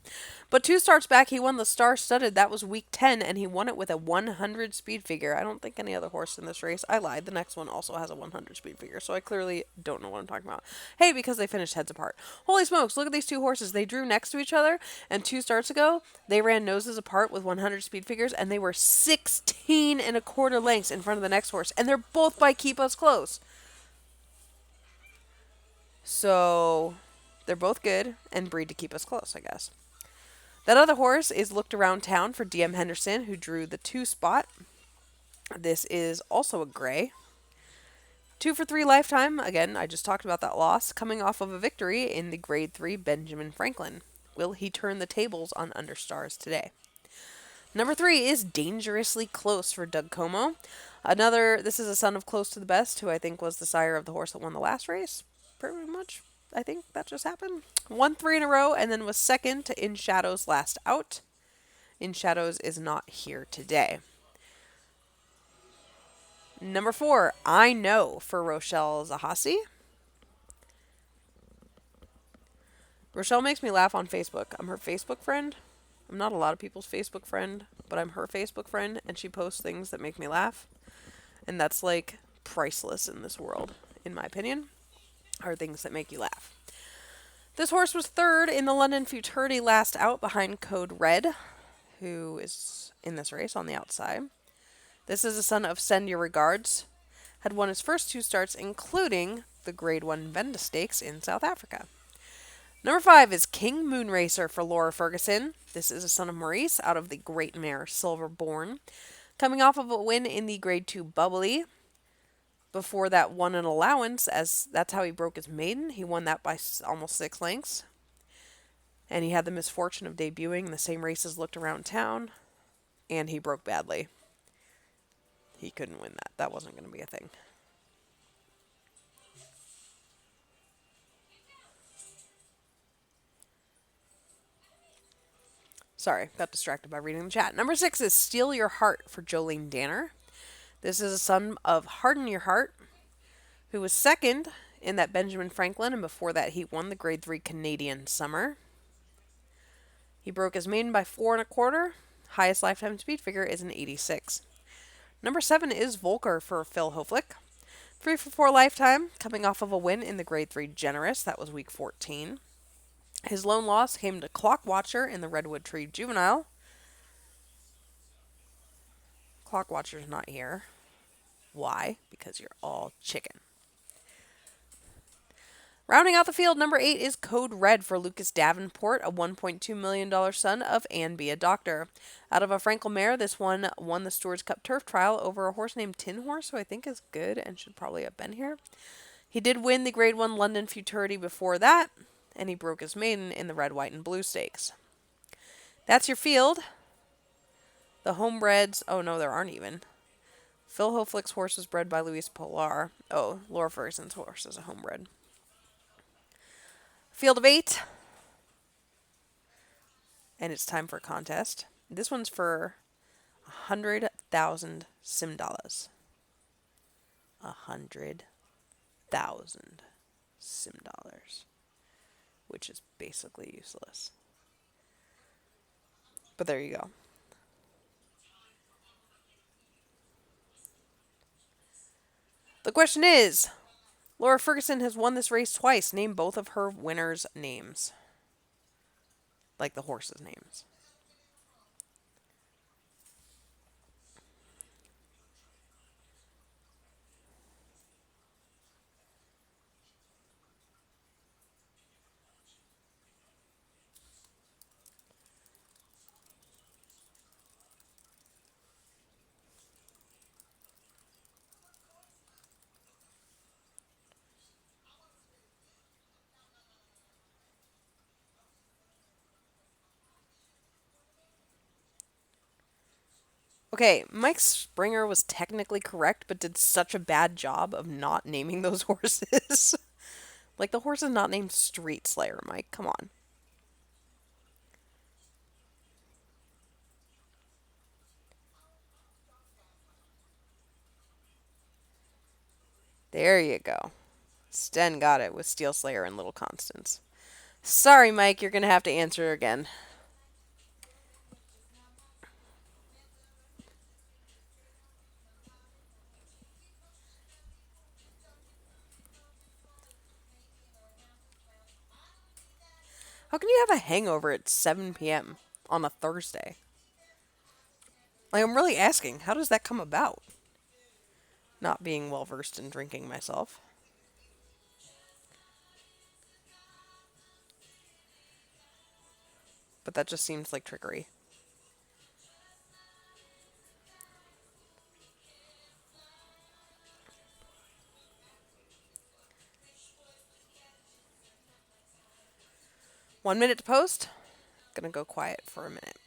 But 2 starts back, he won the Star Studded. That was week 10, and he won it with a 100 speed figure. I don't think any other horse in this race. I lied. The next one also has a 100 speed figure, so I clearly don't know what I'm talking about. Hey, because they finished heads apart. Holy smokes, look at these 2 horses. They drew next to each other, and 2 starts ago, they ran noses apart with 100 speed figures, and they were 16 1/4 lengths in front of the next horse, and they're both by Keep Us Close. So they're both good and breed to keep us close, I guess. That other horse is Looked Around Town for DM Henderson, who drew the 2 spot. This is also a gray. 2 for 3 lifetime. Again, I just talked about that loss. Coming off of a victory in the grade 3 Benjamin Franklin. Will he turn the tables on Understars today? Number 3 is Dangerously Close for Doug Como. This is a son of Close to the Best, who I think was the sire of the horse that won the last race. Pretty much, I think that just happened. Won 3 in a row and then was second to In Shadows last out. In Shadows is not here today. Number 4, I Know for Rochelle Zahasi. Rochelle makes me laugh on Facebook. I'm her Facebook friend. I'm not a lot of people's Facebook friend, but I'm her Facebook friend, and she posts things that make me laugh. And that's like priceless in this world, in my opinion, are things that make you laugh. This horse was 3rd in the London Futurity last out behind Code Red, who is in this race on the outside. This is a son of Send Your Regards. Had won his first 2 starts, including the Grade 1 Venda Stakes in South Africa. Number 5 is King Moonracer for Laura Ferguson. This is a son of Maurice out of the Great Mare Silverborn. Coming off of a win in the Grade 2 Bubbly. Before that, won an allowance, as that's how he broke his maiden. He won that by almost 6 lengths. And he had the misfortune of debuting in the same races looked around town. And he broke badly. He couldn't win that. That wasn't going to be a thing. Sorry, got distracted by reading the chat. Number 6 is Steal Your Heart for Jolene Danner. This is a son of Harden Your Heart, who was second in that Benjamin Franklin, and before that he won the Grade 3 Canadian Summer. He broke his maiden by 4 1/4. Highest lifetime speed figure is an 86. Number 7 is Volker for Phil Hoflick. 3 for 4 lifetime, coming off of a win in the Grade 3 Generous. That was week 14. His lone loss came to Clock Watcher in the Redwood Tree Juvenile. Clock Watcher's not here. Why? Because you're all chicken. Rounding out the field, number 8 is Code Red for Lucas Davenport, a $1.2 million son of Ann Be a Doctor. Out of a Frankel mare, this one won the Stewards Cup Turf Trial over a horse named Tin Horse, who I think is good and should probably have been here. He did win the Grade 1 London Futurity before that, and he broke his maiden in the Red, White, and Blue Stakes. That's your field. The homebreds, oh no, there aren't even. Phil Hoflick's horse was bred by Luis Polar. Oh, Laura Ferguson's horse is a homebred. Field of 8. And it's time for a contest. This one's for 100,000 sim dollars. 100,000 sim dollars. Which is basically useless. But there you go. The question is, Laura Ferguson has won this race twice. Name both of her winners' names. Like the horses' names. Okay, Mike Springer was technically correct, but did such a bad job of not naming those horses. Like, the horse is not named Street Slayer, Mike. Come on. There you go. Sten got it with Steel Slayer and Little Constance. Sorry, Mike, you're going to have to answer again. How can you have a hangover at 7 p.m. on a Thursday? Like, I'm really asking, how does that come about? Not being well versed in drinking myself. But that just seems like trickery. One minute to post. Gonna go quiet for a minute.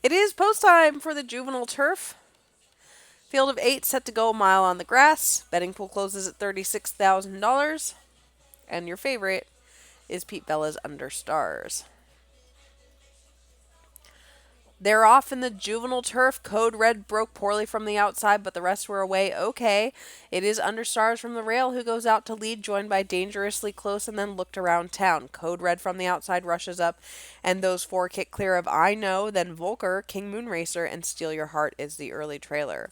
It is post time for the juvenile turf. Field of 8 set to go a mile on the grass. Betting pool closes at $36,000. And your favorite is Pete Bella's Under Stars. They're off in the juvenile turf. Code Red broke poorly from the outside, but the rest were away okay. It is Understars from the rail who goes out to lead, joined by Dangerously Close and then Looked Around Town. Code Red from the outside rushes up, and those four kick clear of I Know, then Volker, King Moonracer, and Steal Your Heart is the early trailer.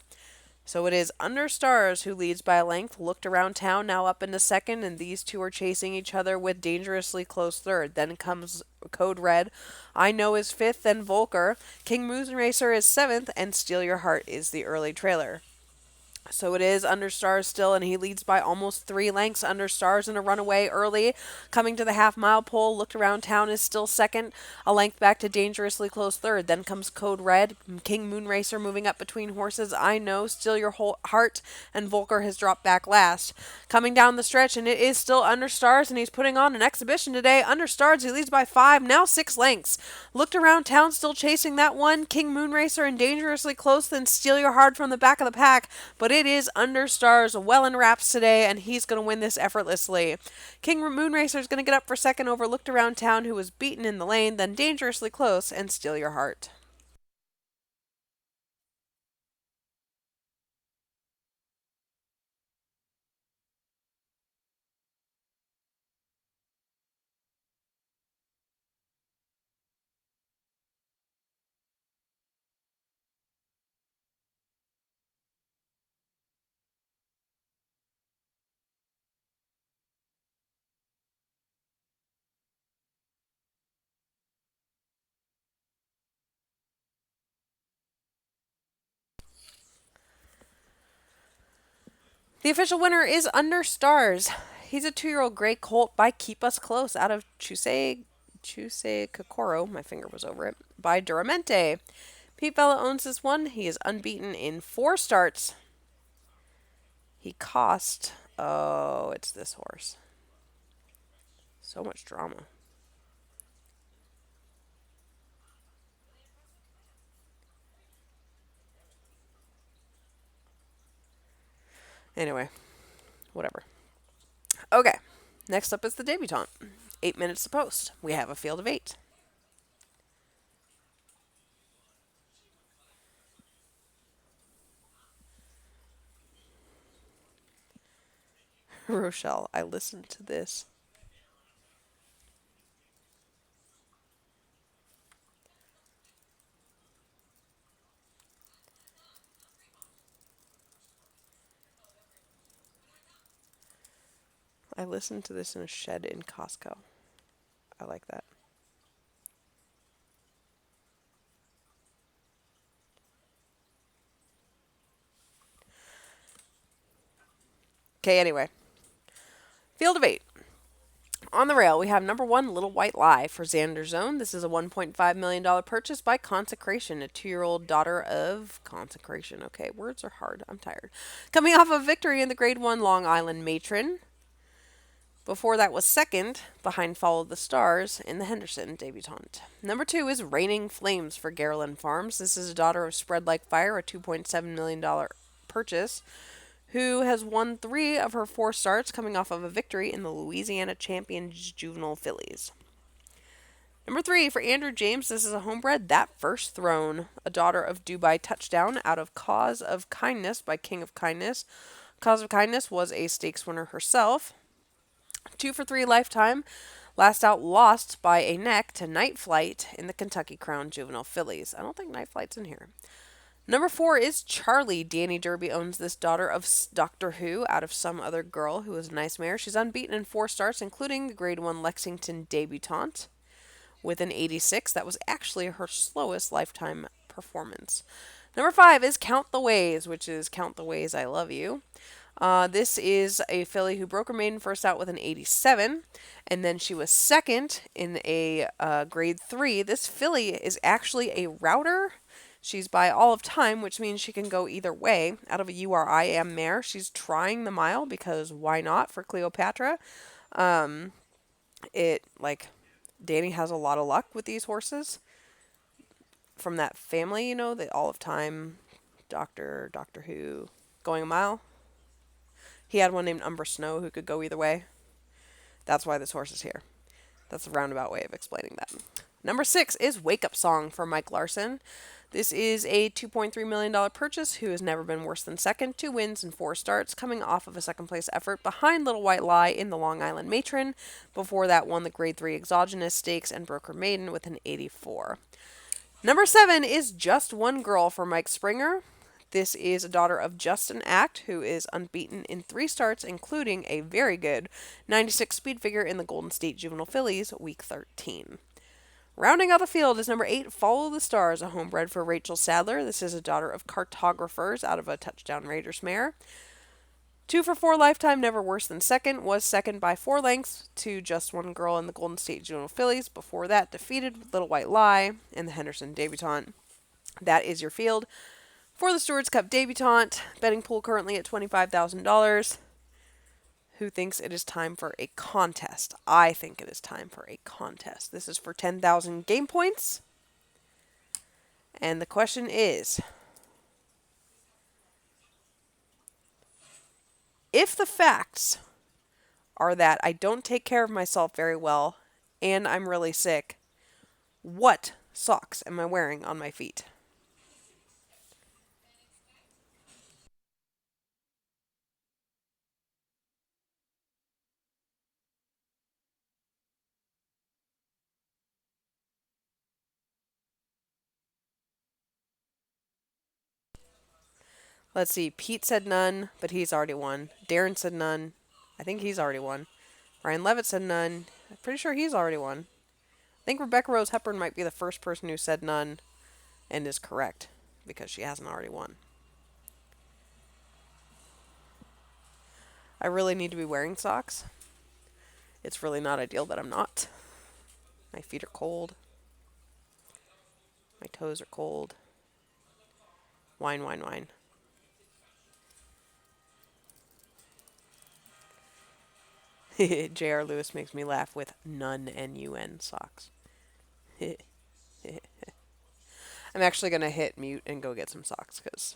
So it is Under Stars who leads by a length. Looked Around Town now up into second, and these two are chasing each other with Dangerously Close third. Then comes Code Red. I Know is fifth, then Volker. King Moonracer is seventh, and Steal Your Heart is the early trailer. So it is Under Stars still, and he leads by almost 3 lengths. Under Stars in a runaway early. Coming to the half-mile pole, Looked Around Town is still second. A length back to Dangerously Close third. Then comes Code Red. King Moonracer moving up between horses. I Know, Steal Your Heart, and Volker has dropped back last. Coming down the stretch, and it is still Under Stars, and he's putting on an exhibition today. Under Stars, he leads by 5, now 6 lengths. Looked Around Town still chasing that one. King Moonracer and Dangerously Close, then Steal Your Heart from the back of the pack. But it is Under Stars well in wraps today, and he's going to win this effortlessly. King Moonracer is going to get up for second over Looked Around Town, who was beaten in the lane, then Dangerously Close and Steal Your Heart. The official winner is Under Stars. He's a 2-year-old gray colt by Keep Us Close out of Chuse Kokoro, my finger was over it, by Duramente. Pete Bella owns this one. He is unbeaten in 4 starts. He cost, oh, it's this horse. So much drama. Anyway, whatever. Okay, next up is the debutante. 8 minutes to post. We have a field of 8. Rochelle, I listened to this. I listened to this in a shed in Costco. I like that. Okay, anyway. Field of 8. On the rail, we have number 1, Little White Lie for Xander Zone. This is a $1.5 million purchase by Consecration, a 2-year-old daughter of Consecration. Okay, words are hard. I'm tired. Coming off a victory in the Grade 1 Long Island Matron. Before that was second, behind Follow the Stars in the Henderson debutante. Number 2 is Raining Flames for Garland Farms. This is a daughter of Spread Like Fire, a $2.7 million purchase, who has won 3 of her 4 starts, coming off of a victory in the Louisiana Champions Juvenile Fillies. Number 3 for Andrew James. This is a homebred, That First Throne, a daughter of Dubai Touchdown out of Cause of Kindness by King of Kindness. Cause of Kindness was a stakes winner herself. 2 for 3 lifetime. Last out lost by a neck to Night Flight in the Kentucky Crown Juvenile Fillies. I don't think Night Flight's in here. Number 4 is Charlie. Danny Derby owns this daughter of Doctor Who out of Some Other Girl, who is a nice mare. She's unbeaten in 4 starts, including the Grade 1 Lexington debutante with an 86. That was actually her slowest lifetime performance. Number 5 is Count the Ways, which is Count the Ways, I Love You. This is a filly who broke her maiden first out with an 87, and then she was second in a Grade 3. This filly is actually a router. She's by All of Time, which means she can go either way. Out of a URIM mare, she's trying the mile because why not for Cleopatra? Danny has a lot of luck with these horses from that family, the All of Time, Doctor Who, going a mile. He had one named Umber Snow who could go either way. That's why this horse is here. That's a roundabout way of explaining that. Number 6 is Wake Up Song for Mike Larson. This is a $2.3 million purchase who has never been worse than second, 2 wins and 4 starts, coming off of a second place effort behind Little White Lie in the Long Island Matron. Before that, won the Grade 3 Exogenous Stakes and broke her maiden with an 84. Number 7 is Just One Girl for Mike Springer. This is a daughter of Justin Act, who is unbeaten in 3 starts, including a very good 96 speed figure in the Golden State Juvenile Fillies, Week 13. Rounding out the field is number 8, Follow the Stars, a homebred for Rachel Sadler. This is a daughter of cartographers out of a Touchdown Raiders mare. 2 for 4 lifetime, never worse than second, was second by 4 lengths to Just One Girl in the Golden State Juvenile Fillies. Before that, defeated Little White Lie in the Henderson Debutante. That is your field. For the Stewards Cup Debutante, betting pool currently at $25,000. Who thinks it is time for a contest? I think it is time for a contest. This is for 10,000 game points. And the question is, if the facts are that I don't take care of myself very well and I'm really sick, what socks am I wearing on my feet? Let's see. Pete said none, but he's already won. Darren said none. I think he's already won. Ryan Levitt said none. I'm pretty sure he's already won. I think Rebecca Rose Hepburn might be the first person who said none and is correct because she hasn't already won. I really need to be wearing socks. It's really not ideal that I'm not. My feet are cold. My toes are cold. Wine, wine, wine. J.R. Lewis makes me laugh with none N-U-N socks. I'm actually going to hit mute and go get some socks because,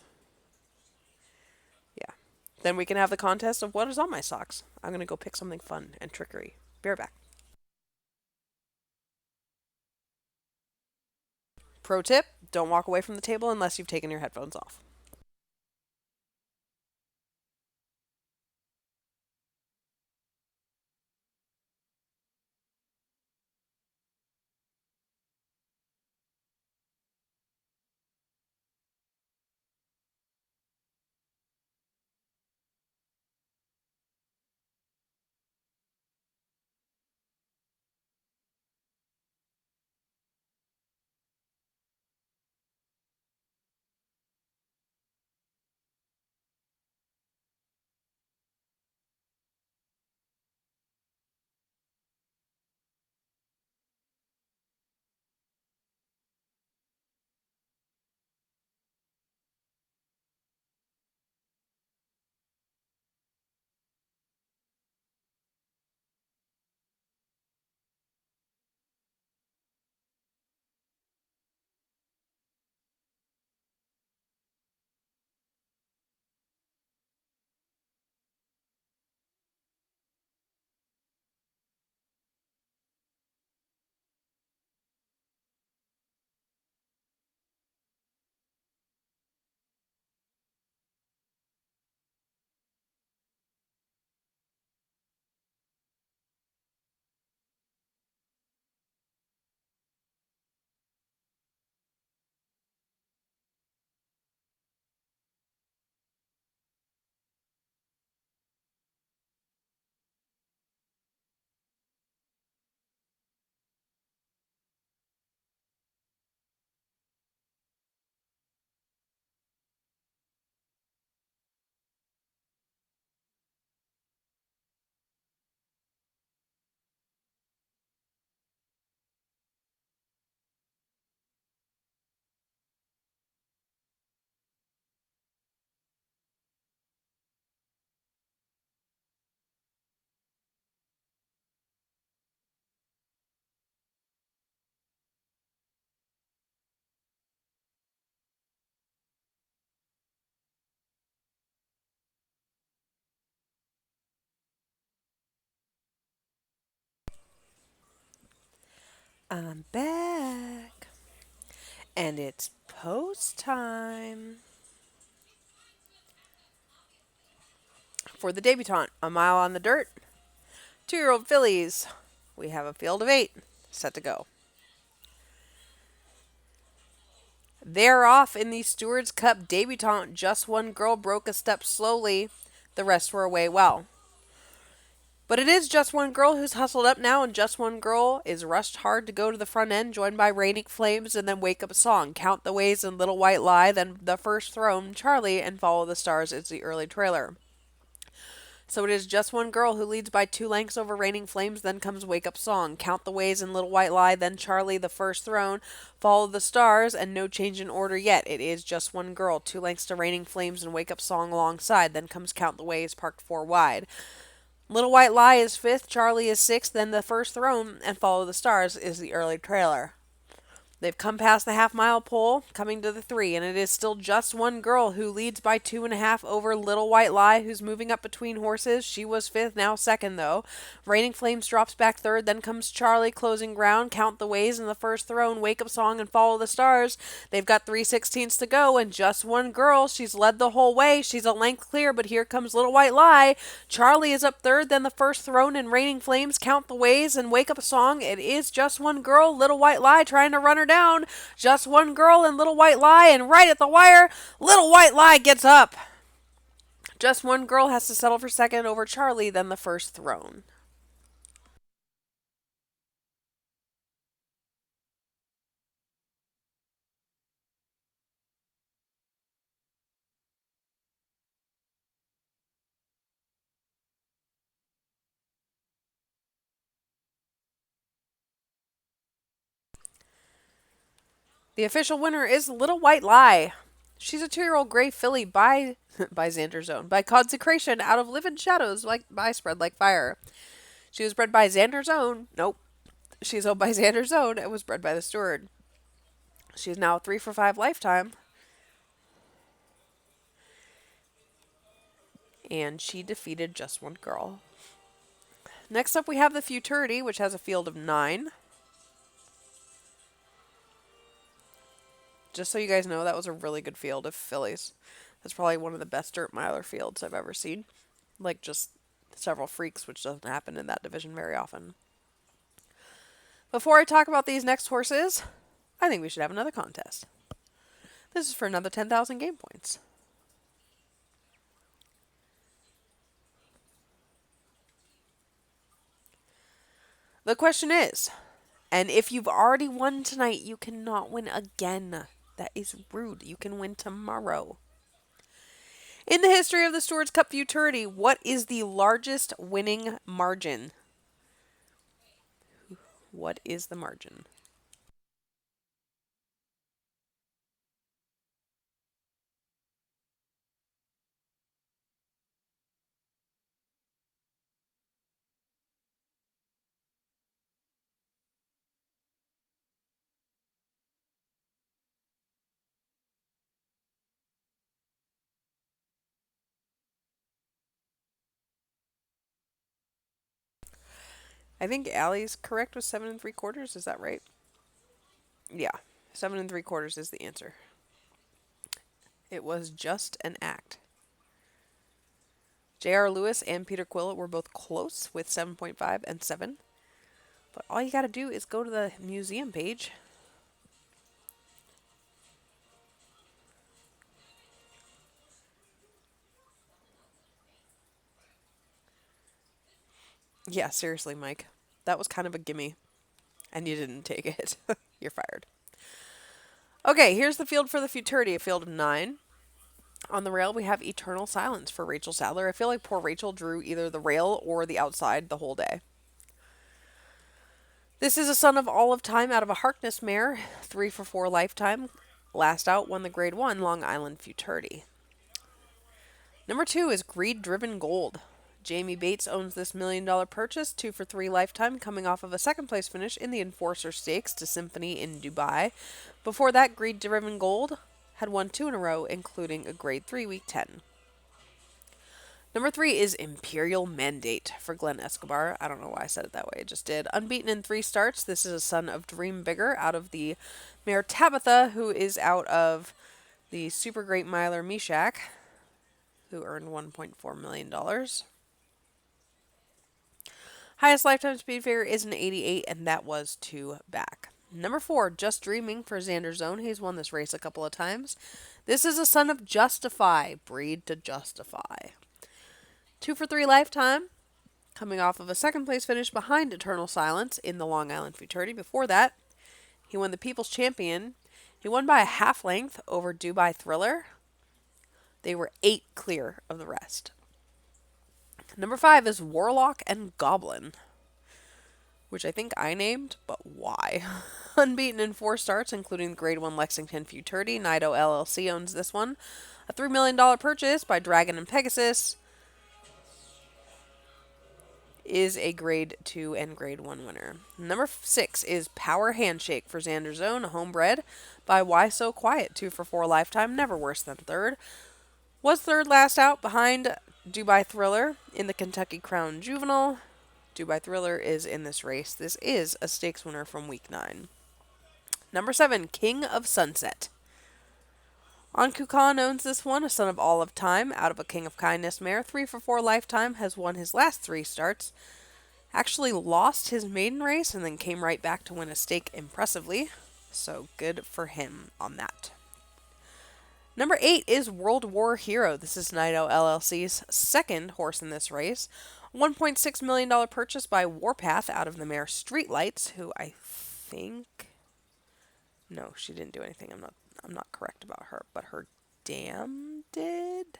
yeah. Then we can have the contest of what is on my socks. I'm going to go pick something fun and trickery. Be right back. Pro tip, don't walk away from the table unless you've taken your headphones off. I'm back. And it's post time. For the debutante, a mile on the dirt, 2-year-old fillies. We have a field of 8 set to go. They're off in the Stewards Cup debutante. Just one girl broke a step slowly. The rest were away well. But it is just one girl who's hustled up now, and just one girl is rushed hard to go to the front end, joined by Raining Flames and then Wake Up Song. Count the Ways and Little White Lie, then the first throne, Charlie, and Follow the Stars is the early trailer. So it is just one girl who leads by 2 lengths over Raining Flames, then comes Wake Up Song, Count the Ways and Little White Lie, then Charlie, the first throne, Follow the Stars, and no change in order yet. It is just one girl, 2 lengths to Raining Flames and Wake Up Song alongside, then comes Count the Ways, parked 4 wide. Little White Lie is 5th, Charlie is 6th, then the first throne, and Follow the Stars is the early trailer. They've come past the half-mile pole, coming to the 3, and it is still just one girl who leads by 2.5 over Little White Lie, who's moving up between horses. She was 5th, now 2nd, though. Raining Flames drops back 3rd, then comes Charlie closing ground, Count the Ways in the first throne, Wake Up Song, and Follow the Stars. They've got 3/16 to go, and just one girl. She's led the whole way. She's a length clear, but here comes Little White Lie. Charlie is up 3rd, then the first throne, and Raining Flames, Count the Ways, and Wake Up Song. It is just one girl, Little White Lie, trying to run her down. Just one girl and Little White Lie, and right at the wire, Little White Lie gets up. Just one girl has to settle for second over Charlie, then the first throne. The official winner is Little White Lie. She's a 2-year-old gray filly by by Xander's Own, by consecration out of Livid Shadows, like by Spread Like Fire. She was bred by Xander's Own. Nope. She's owned by Xander's Own and was bred by the Steward. She is now a 3 for 5 lifetime. And she defeated just one girl. Next up, we have the Futurity, which has a field of 9. Just so you guys know, that was a really good field of fillies. That's probably one of the best dirt miler fields I've ever seen. Like, just several freaks, which doesn't happen in that division very often. Before I talk about these next horses, I think we should have another contest. This is for another 10,000 game points. The question is, and if you've already won tonight, you cannot win again. That is rude. You can win tomorrow. In the history of the Stewards Cup Futurity, what is the largest winning margin? What is the margin? I think Allie's correct with 7 3/4. Is that right? Yeah, 7 3/4 is the answer. It was just an act. J.R. Lewis and Peter Quill were both close with 7.5 and 7. But all you got to do is go to the museum page. Yeah, seriously, Mike. That was kind of a gimme. And you didn't take it. You're fired. Okay, here's the field for the Futurity, a field of 9. On the rail, we have Eternal Silence for Rachel Sadler. I feel like poor Rachel drew either the rail or the outside the whole day. This is a son of All of Time out of a Harkness mare, 3 for 4 lifetime. Last out won the Grade 1 Long Island Futurity. Number 2 is Greed Driven Gold. Jamie Bates owns this $1 million purchase, 2 for 3 lifetime, coming off of a second place finish in the Enforcer Stakes to Symphony in Dubai. Before that, Greed Driven Gold had won 2 in a row, including a Grade 3 Week 10. Number three is Imperial Mandate for Glenn Escobar. I don't know why I said it that way. It just did. Unbeaten in three starts. This is a son of Dream Bigger out of the mare Tabitha, who is out of the super great miler Meshach, who earned $1.4 million. Highest lifetime speed figure is an 88, and that was two back. Number four, Just Dreaming for Xander Zone. He's won this race a couple of times. This is a son of Justify, breed to Justify. 2 for 3 lifetime, coming off of a second place finish behind Eternal Silence in the Long Island Futurity. Before that, he won the People's Champion. He won by a half length over Dubai Thriller. They were 8 clear of the rest. Number 5 is Warlock and Goblin, which I think I named, but why? Unbeaten in 4 starts, including the Grade 1 Lexington Futurity. Nido LLC owns this one. A $3 million purchase by Dragon and Pegasus. Is a Grade 2 and Grade 1 winner. Number 6 is Power Handshake for Xander Zone, a homebred by Why So Quiet. 2 for 4 lifetime, never worse than third. Was third last out behind Dubai Thriller in the Kentucky Crown Juvenile. Dubai Thriller is in this race. This is a stakes winner from week 9. Number 7, King of Sunset. Anku Khan owns this one, a son of All of Time, out of a King of Kindness mare. 3 for 4 lifetime, has won his last 3 starts. Actually lost his maiden race and then came right back to win a stake impressively. So good for him on that. Number 8 is World War Hero. This is Nido LLC's second horse in this race. $1.6 million purchase by Warpath out of the mare Streetlights, who I think... No, she didn't do anything. I'm not correct about her, but her dam did?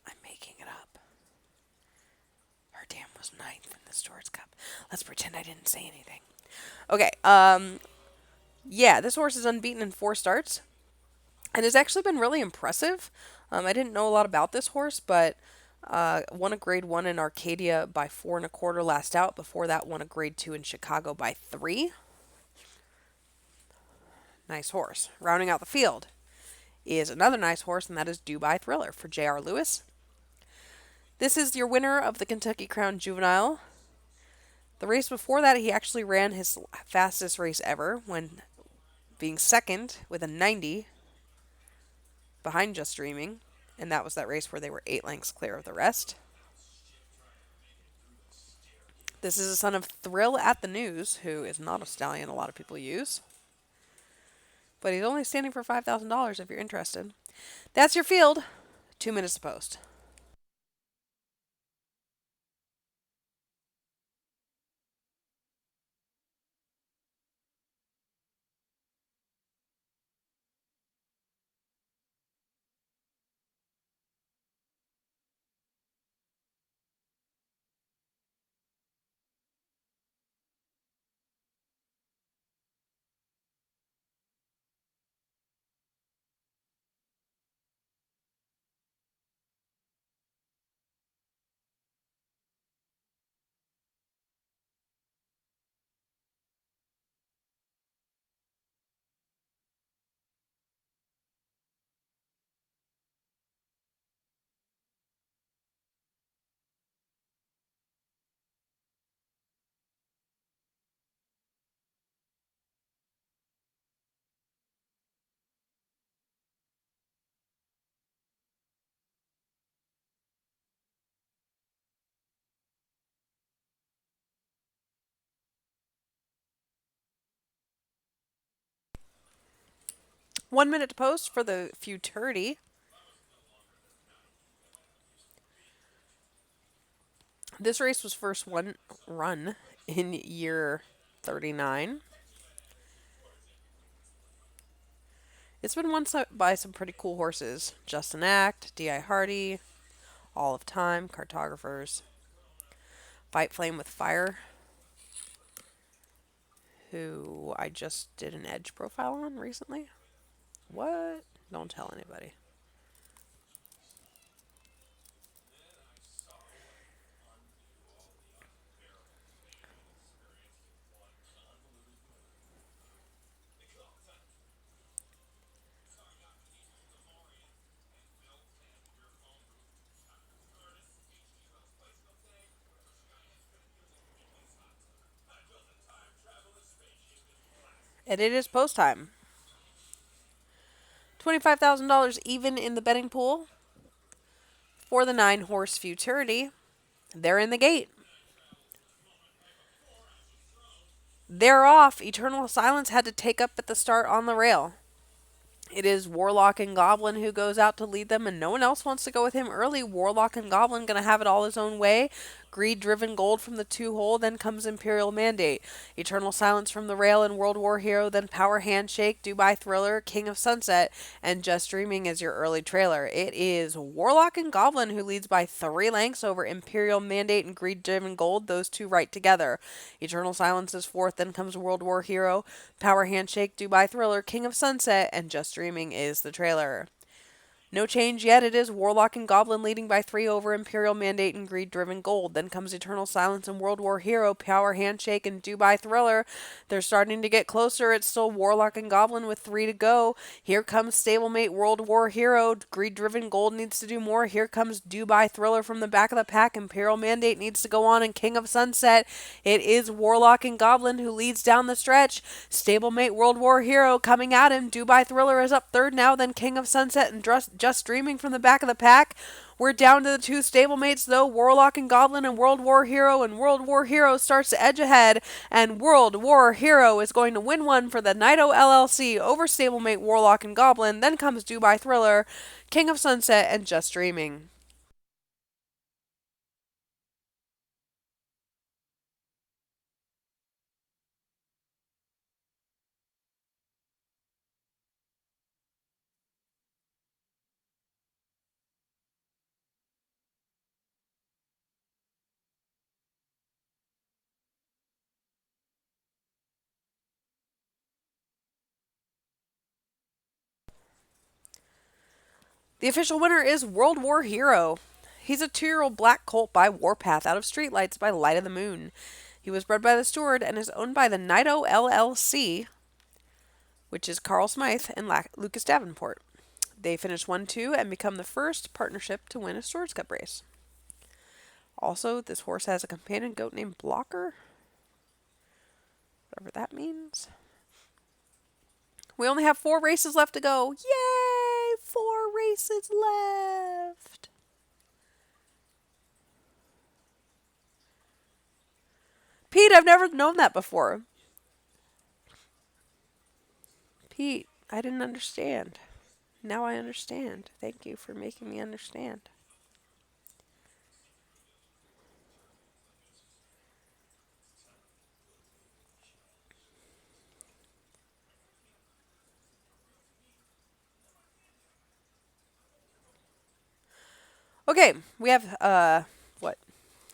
I'm making it up. Her dam was 9th in the Stewards Cup. Let's pretend I didn't say anything. Okay, yeah, this horse is unbeaten in 4 starts and has actually been really impressive. I didn't know a lot about this horse, but won a Grade 1 in Arcadia by 4 1/4 last out. Before that, won a Grade 2 in Chicago by 3. Nice horse. Rounding out the field is another nice horse, and that is Dubai Thriller for J.R. Lewis. This is your winner of the Kentucky Crown Juvenile. The race before that, he actually ran his fastest race ever when being second with a 90 behind Just Dreaming, and that was that race where they were 8 lengths clear of the rest. This is a son of Thrill at the News, who is not a stallion a lot of people use. But he's only standing for $5,000 if you're interested. That's your field. 2 minutes to post. One minute to post for the Futurity. This race was first run in year 39. It's been won by some pretty cool horses. Justin Act, D.I. Hardy, All of Time, Cartographers. Fight Flame with Fire, who I just did an Edge profile on recently. What? Don't tell anybody. And it is post time. $25,000 even in the betting pool for the 9-horse Futurity. They're in the gate. They're off. Eternal Silence had to take up at the start on the rail. It is Warlock and Goblin who goes out to lead them, and no one else wants to go with him early. Warlock and Goblin going to have it all his own way. Greed-driven gold from the 2-hole, then comes Imperial Mandate. Eternal Silence from the rail and World War Hero, then Power Handshake, Dubai Thriller, King of Sunset, and Just Dreaming as your early trailer. It is Warlock and Goblin who leads by 3 lengths over Imperial Mandate and Greed-driven gold, those two right together. Eternal Silence is 4th, then comes World War Hero, Power Handshake, Dubai Thriller, King of Sunset, and Just Dreaming is the trailer. No change yet. It is Warlock and Goblin leading by 3 over Imperial Mandate and Greed-driven gold. Then comes Eternal Silence and World War Hero, Power Handshake, and Dubai Thriller. They're starting to get closer. It's still Warlock and Goblin with 3 to go. Here comes Stablemate World War Hero. Greed-driven gold needs to do more. Here comes Dubai Thriller from the back of the pack. Imperial Mandate needs to go on, and King of Sunset. It is Warlock and Goblin who leads down the stretch. Stablemate World War Hero coming at him. Dubai Thriller is up 3rd now, then King of Sunset and Just Dreaming from the back of the pack. We're down to the 2 stablemates, though, Warlock and Goblin and World War Hero, and World War Hero starts to edge ahead, and World War Hero is going to win one for the Nido LLC over stablemate Warlock and Goblin. Then comes Dubai Thriller, King of Sunset, and Just Dreaming. The official winner is World War Hero. He's a 2-year-old black colt by Warpath out of Streetlights by Light of the Moon. He was bred by the Steward and is owned by the Nido LLC, which is Carl Smythe and Lucas Davenport. They finished 1-2 and become the first partnership to win a Stewards Cup race. Also, this horse has a companion goat named Blocker, whatever that means. We only have 4 races left to go. Yay! 4 races left. Pete, I've never known that before. Pete, I didn't understand. Now I understand. Thank you for making me understand. Okay, we have,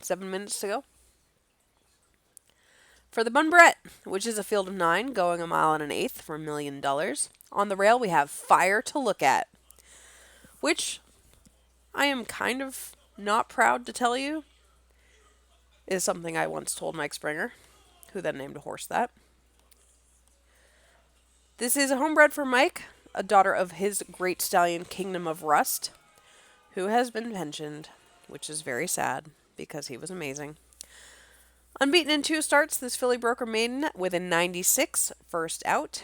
7 minutes to go? For the Bunbret, which is a field of 9 going a mile and an eighth for $1,000,000. On the rail, we have Fire to Look At, which I am kind of not proud to tell you is something I once told Mike Springer, who then named a horse that. This is a homebred for Mike, a daughter of his great stallion Kingdom of Rust, who has been pensioned, which is very sad because he was amazing. Unbeaten in 2 starts, this filly broke her maiden with a 96 first out,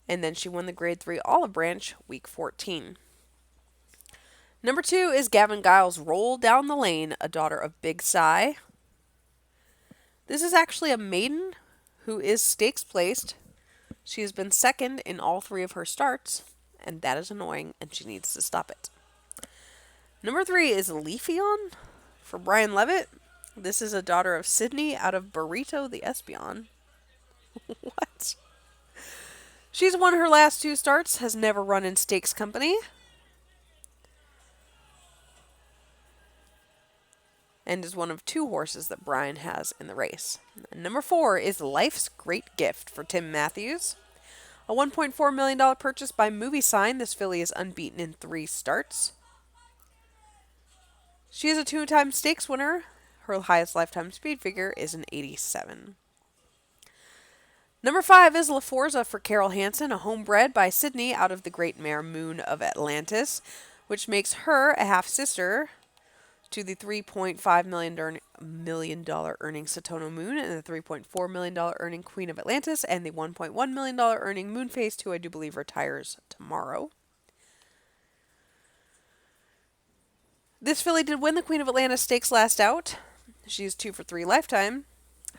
and then she won the Grade 3 Olive Branch week 14. Number 2 is Gavin Giles' Roll Down the Lane, a daughter of Big Sigh. This is actually a maiden who is stakes placed. She has been second in all 3 of her starts, and that is annoying, and she needs to stop it. Number 3 is Leafeon for Brian Levitt. This is a daughter of Sydney out of Burrito the Espion. What? She's won her last 2 starts, has never run in stakes company, and is one of 2 horses that Brian has in the race. And number 4 is Life's Great Gift for Tim Matthews. A $1.4 million purchase by Movie Sign. This filly is unbeaten in 3 starts. She is a 2-time stakes winner. Her highest lifetime speed figure is an 87. Number 5 is La Forza for Carol Hansen, a homebred by Sydney out of the Great Mare Moon of Atlantis, which makes her a half-sister to the $3.5 million million earning Satono Moon and the $3.4 million earning Queen of Atlantis and the $1.1 million earning Moonface, who I do believe retires tomorrow. This filly did win the Queen of Atlantis Stakes last out. She's 2 for 3 lifetime.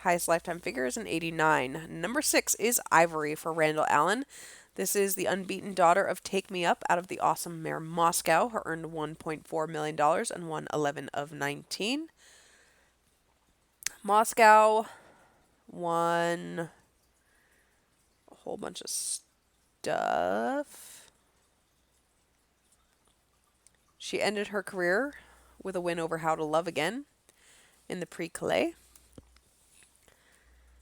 Highest lifetime figure is an 89. Number 6 is Ivory for Randall Allen. This is the unbeaten daughter of Take Me Up out of the awesome mare Moscow. Her earned $1.4 million and won 11 of 19. Moscow won a whole bunch of stuff. She ended her career with a win over How to Love Again in the Prix-Calais.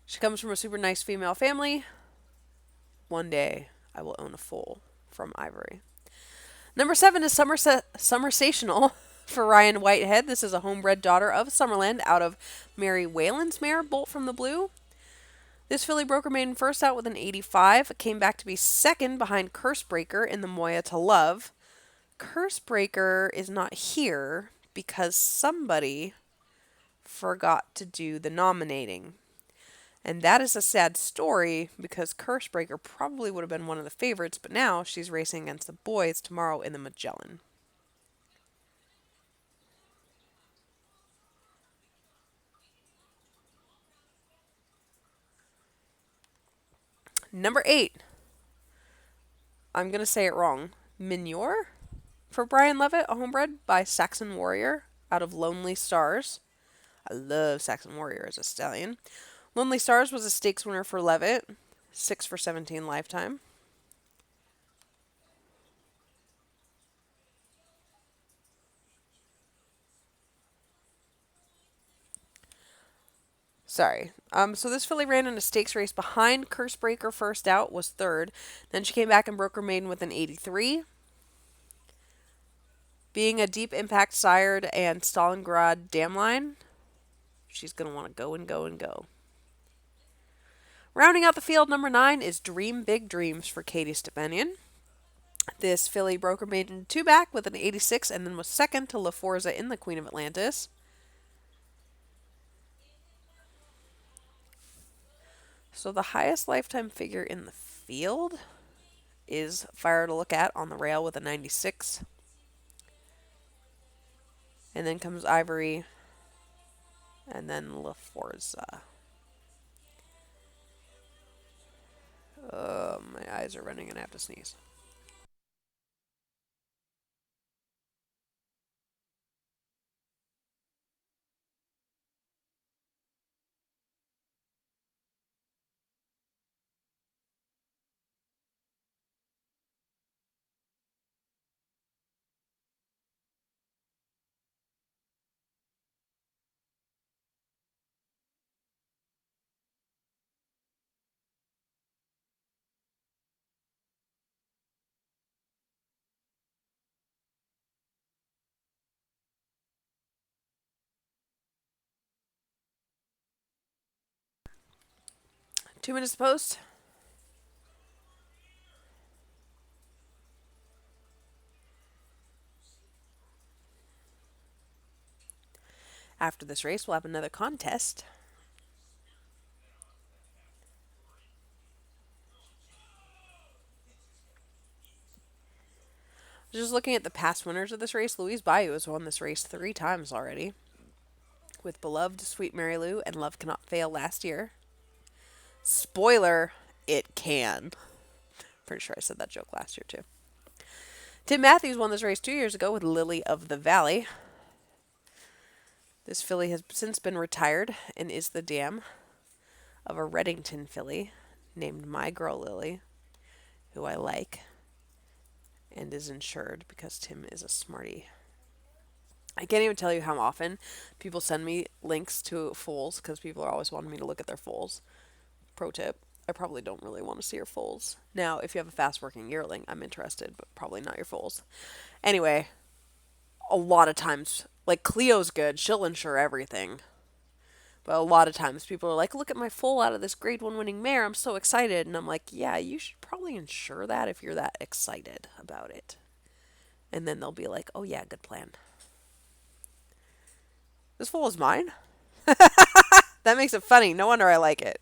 She comes from a super nice female family. One day I will own a foal from Ivory. Number 7 is Summersational for Ryan Whitehead. This is a homebred daughter of Summerland out of Mary Whalen's mare, Bolt from the Blue. This filly broke her maiden first out with an 85. Came back to be second behind Cursebreaker in the Moya to Love. Cursebreaker is not here because somebody forgot to do the nominating. And that is a sad story because Cursebreaker probably would have been one of the favorites, but now she's racing against the boys tomorrow in the Magellan. Number 8. I'm going to say it wrong. Minor for Brian Levitt, a homebred by Saxon Warrior out of Lonely Stars. I love Saxon Warrior as a stallion. Lonely Stars was a stakes winner for Levitt, 6 for 17 lifetime. Sorry. So this filly ran in a stakes race behind Cursebreaker first out, was third. Then she came back and broke her maiden with an 83. Being a deep impact sired and Stalingrad dam line, she's going to want to go and go and go. Rounding out the field, number 9 is Dream Big Dreams for Katie Stepanian. This filly broke her maiden 2 back with an 86 and then was second to La Forza in the Queen of Atlantis. So the highest lifetime figure in the field is Fire to Look At on the rail with a 96. And then comes Ivory and then La Forza. My eyes are running and I have to sneeze. Two minutes to post. After this race, we'll have another contest. Just looking at the past winners of this race, Louise Bayou has won this race 3 times already. With Beloved, Sweet Mary Lou, and Love Cannot Fail last year. Spoiler, it can. Pretty sure I said that joke last year, too. Tim Matthews won this race 2 years ago with Lily of the Valley. This filly has since been retired and is the dam of a Reddington filly named My Girl Lily, who I like and is insured because Tim is a smarty. I can't even tell you how often people send me links to foals because people are always wanting me to look at their foals. Pro tip, I probably don't really want to see your foals. Now, if you have a fast-working yearling, I'm interested, but probably not your foals. Anyway, a lot of times, like Cleo's good, she'll insure everything. But a lot of times people are like, look at my foal out of this grade 1 winning mare, I'm so excited. And I'm like, yeah, you should probably insure that if you're that excited about it. And then they'll be like, oh yeah, good plan. This foal is mine. That makes it funny. No wonder I like it.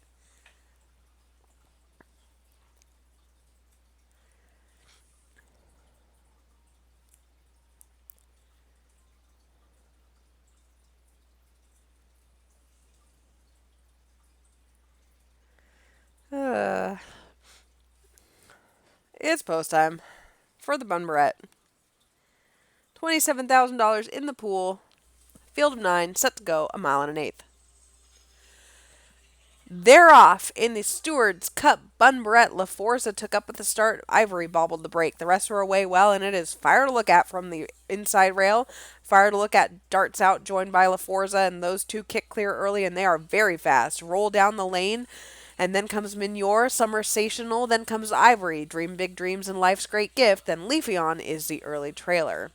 Uh, it's post time for the Bun Barrette. $27,000 in the pool. Field of 9, set to go, a mile and an eighth. They're off in the Steward's Cup. Bun Barrette LaForza took up at the start. Ivory bobbled the break. The rest were away well, and it is fire to look at from the inside rail. Fire to look at darts out, joined by LaForza, and those two kick clear early, and they are very fast. Roll down the lane, and then comes Minor, Summer Sational, then comes Ivory, Dream Big Dreams, and Life's Great Gift, then Leafeon is the early trailer.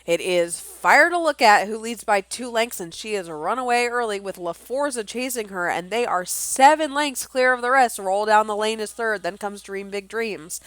It is Fire to Look At, who leads by 2 lengths, and she is a runaway early with LaForza chasing her, and they are 7 lengths clear of the rest. Roll down the lane is third, then comes Dream Big Dreams.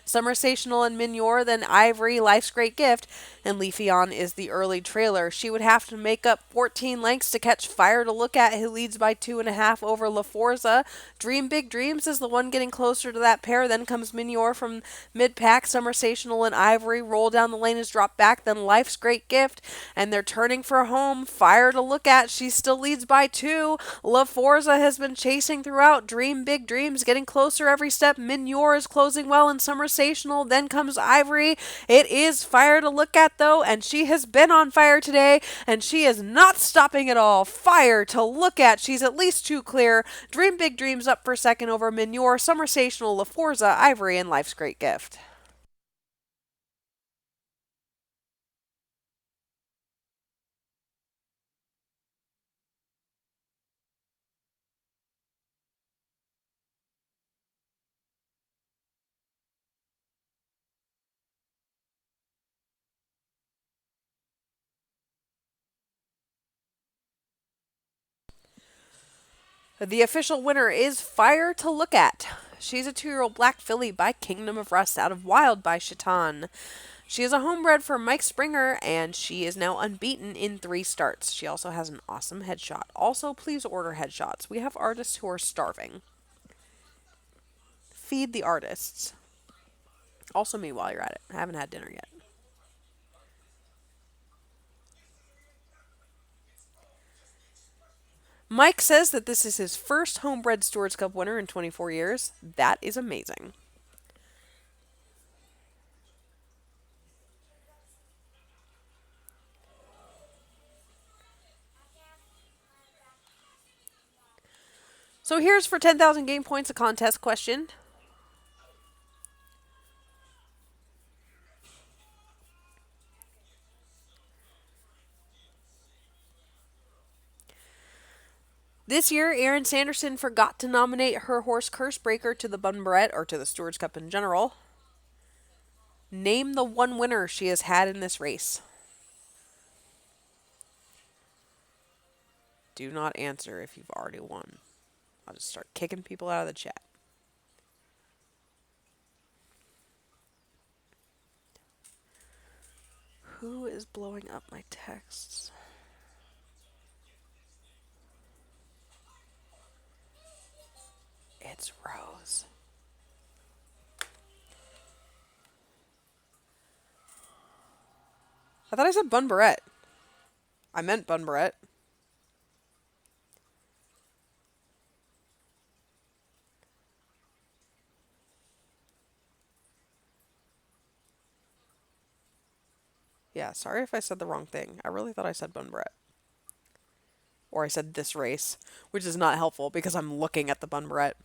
Summer Sational and Minor, then Ivory, Life's Great Gift, and Leafeon is the early trailer. She would have to make up 14 lengths to catch Fire to Look At, who leads by 2.5 over LaForza. Dream Big Dreams is the one getting closer to that pair. Then comes Minor from mid-pack. Summer Sational and Ivory. Roll down the lane is dropped back. Then Life's Great Gift, and they're turning for home. Fire to Look At. She still leads by 2. LaForza has been chasing throughout. Dream Big Dreams getting closer every step. Minor is closing well in Summer Sensational. Then comes Ivory. It is Fire to Look At, though, and she has been on fire today, and she is not stopping at all. Fire to Look At. She's at least 2 clear. Dream Big Dreams up for second over Minor, Summer Sensational, LaForza, Ivory, and Life's Great Gift. The official winner is Fire to Look At. She's a 2-year-old black filly by Kingdom of Rust out of Wild by Shaitan. She is a homebred for Mike Springer, and she is now unbeaten in 3 starts. She also has an awesome headshot. Also, please order headshots. We have artists who are starving. Feed the artists. Also me while you're at it. I haven't had dinner yet. Mike says that this is his first homebred Stewards Cup winner in 24 years. That is amazing. So here's for 10,000 game points a contest question. This year, Erin Sanderson forgot to nominate her horse Cursebreaker to the Bun Barrette or to the Stewards Cup in general. Name the one winner she has had in this race. Do not answer if you've already won. I'll just start kicking people out of the chat. Who is blowing up my texts? It's Rose. I thought I said Bun Barrette. I meant Bun Barrette. Yeah, sorry if I said the wrong thing. I really thought I said Bun Barrette. Or I said this race, which is not helpful because I'm looking at the Bun Barrette.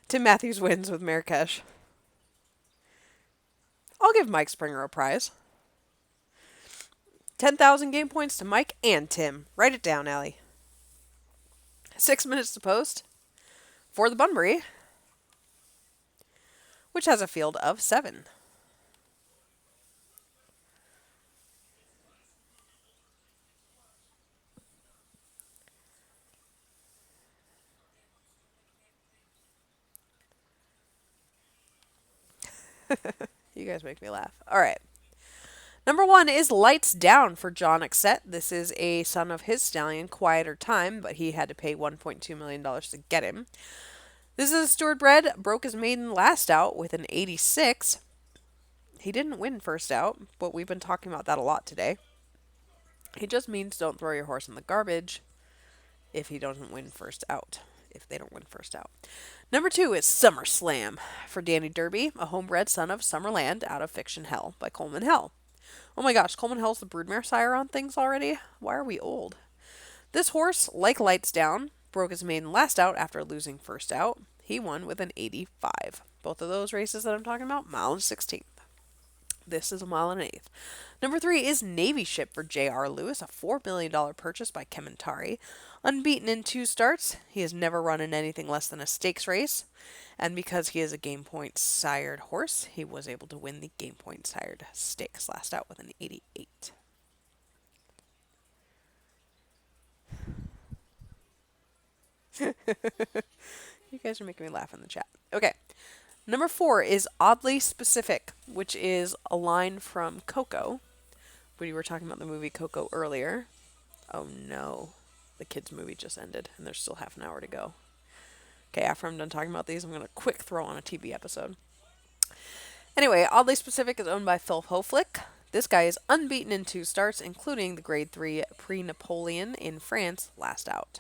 Tim Matthews wins with Marrakesh. I'll give Mike Springer a prize. 10,000 game points to Mike and Tim. Write it down, Allie. 6 minutes to post for the Bunbury, which has a field of 7. You guys make me laugh. All right. Number one is Lights Down for John Exet. This is a son of his stallion, Quieter Time, but he had to pay $1.2 million to get him. This is a Steward bred, broke his maiden last out with an 86. He didn't win first out, but we've been talking about that a lot today. It just means don't throw your horse in the garbage if he doesn't win first out. If they don't win first out. Number two is SummerSlam for Danny Derby, a homebred son of Summerland out of Fiction Hell by Coleman Hell. Oh my gosh, Coleman Hell's the broodmare sire on things already? Why are we old? This horse, like Lights Down, broke his maiden last out after losing first out. He won with an 85. Both of those races that I'm talking about, mile and 16th. This is a mile and an eighth. Number three is Navy Ship for J.R. Lewis, a $4 million purchase by Kementari. Unbeaten in 2 starts, he has never run in anything less than a stakes race. And because he is a game point sired horse, he was able to win the game point sired stakes last out with an 88. You guys are making me laugh in the chat. Okay. Number four is Oddly Specific, which is a line from Coco. We were talking about the movie Coco earlier. Oh no. The kids' movie just ended, and there's still half an hour to go. Okay, after I'm done talking about these, I'm going to quick throw on a TV episode. Anyway, Oddly Specific is owned by Phil Hoflick. This guy is unbeaten in 2 starts, including the Grade 3 Prix Napoleon in France last out.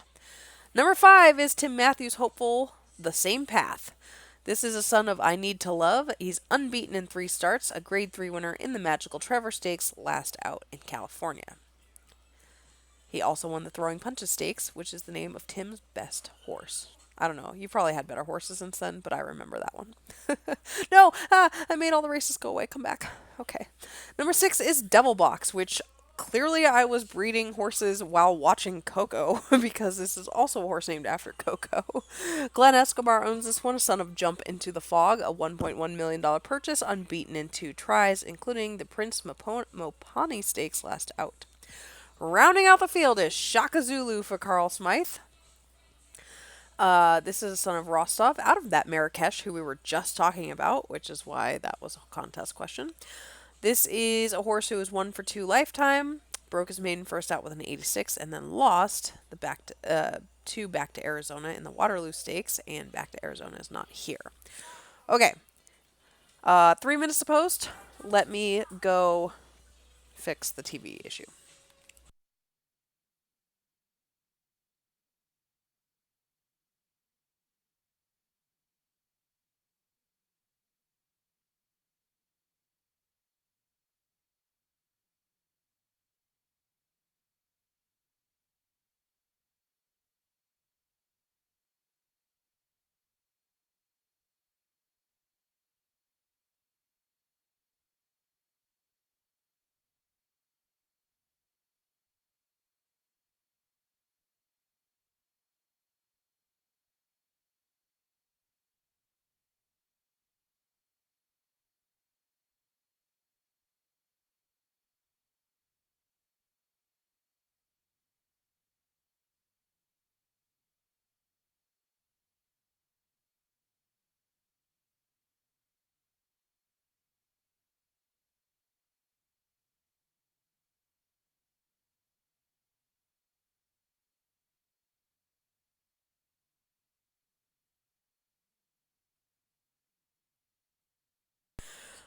Number 5 is Tim Matthews' hopeful The Same Path. This is a son of I Need to Love. He's unbeaten in 3 starts, a Grade 3 winner in the Magical Trevor Stakes last out in California. He also won the Throwing Punches Stakes, which is the name of Tim's best horse. I don't know. You probably had better horses since then, but I remember that one. No, I made all the races go away. Come back. Okay. Number 6 is Devil Box, which clearly I was breeding horses while watching Coco, because this is also a horse named after Coco. Glenn Escobar owns this one, a son of Jump Into the Fog, a $1.1 million purchase, unbeaten in 2 tries, including the Prince Mopani Stakes last out. Rounding out the field is Shaka Zulu for Carl Smythe. This is a son of Rostov, out of that Marrakesh who we were just talking about, which is why that was a contest question. This is a horse who was 1 for 2 lifetime, broke his maiden first out with an 86, and then lost the back to Arizona in the Waterloo Stakes, and Back to Arizona is not here. Okay. 3 minutes to post. Let me go fix the TV issue.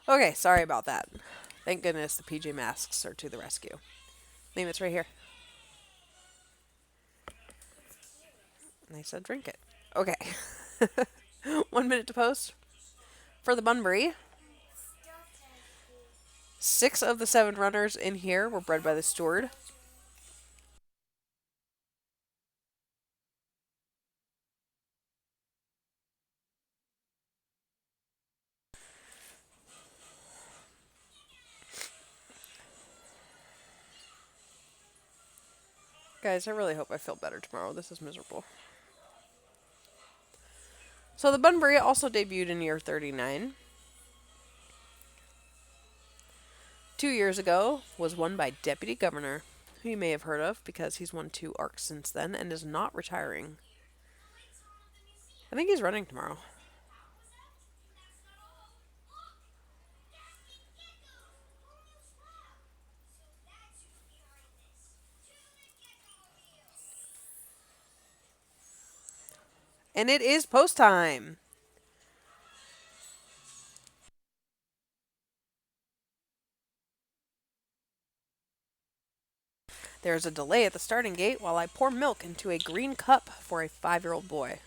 Okay, sorry about that. Thank goodness the PJ Masks are to the rescue. Name it's right here. And they said drink it. Okay. 1 minute to post. For the Bunbury, 6 of the 7 runners in here were bred by the Steward. Guys, I really hope I feel better tomorrow. This is miserable. So the Bunbury also debuted in year 39. 2 years ago was won by Deputy Governor, who you may have heard of because he's won 2 ARCs since then and is not retiring. I think he's running tomorrow. And it is post time. There is a delay at the starting gate while I pour milk into a green cup for a 5-year-old boy.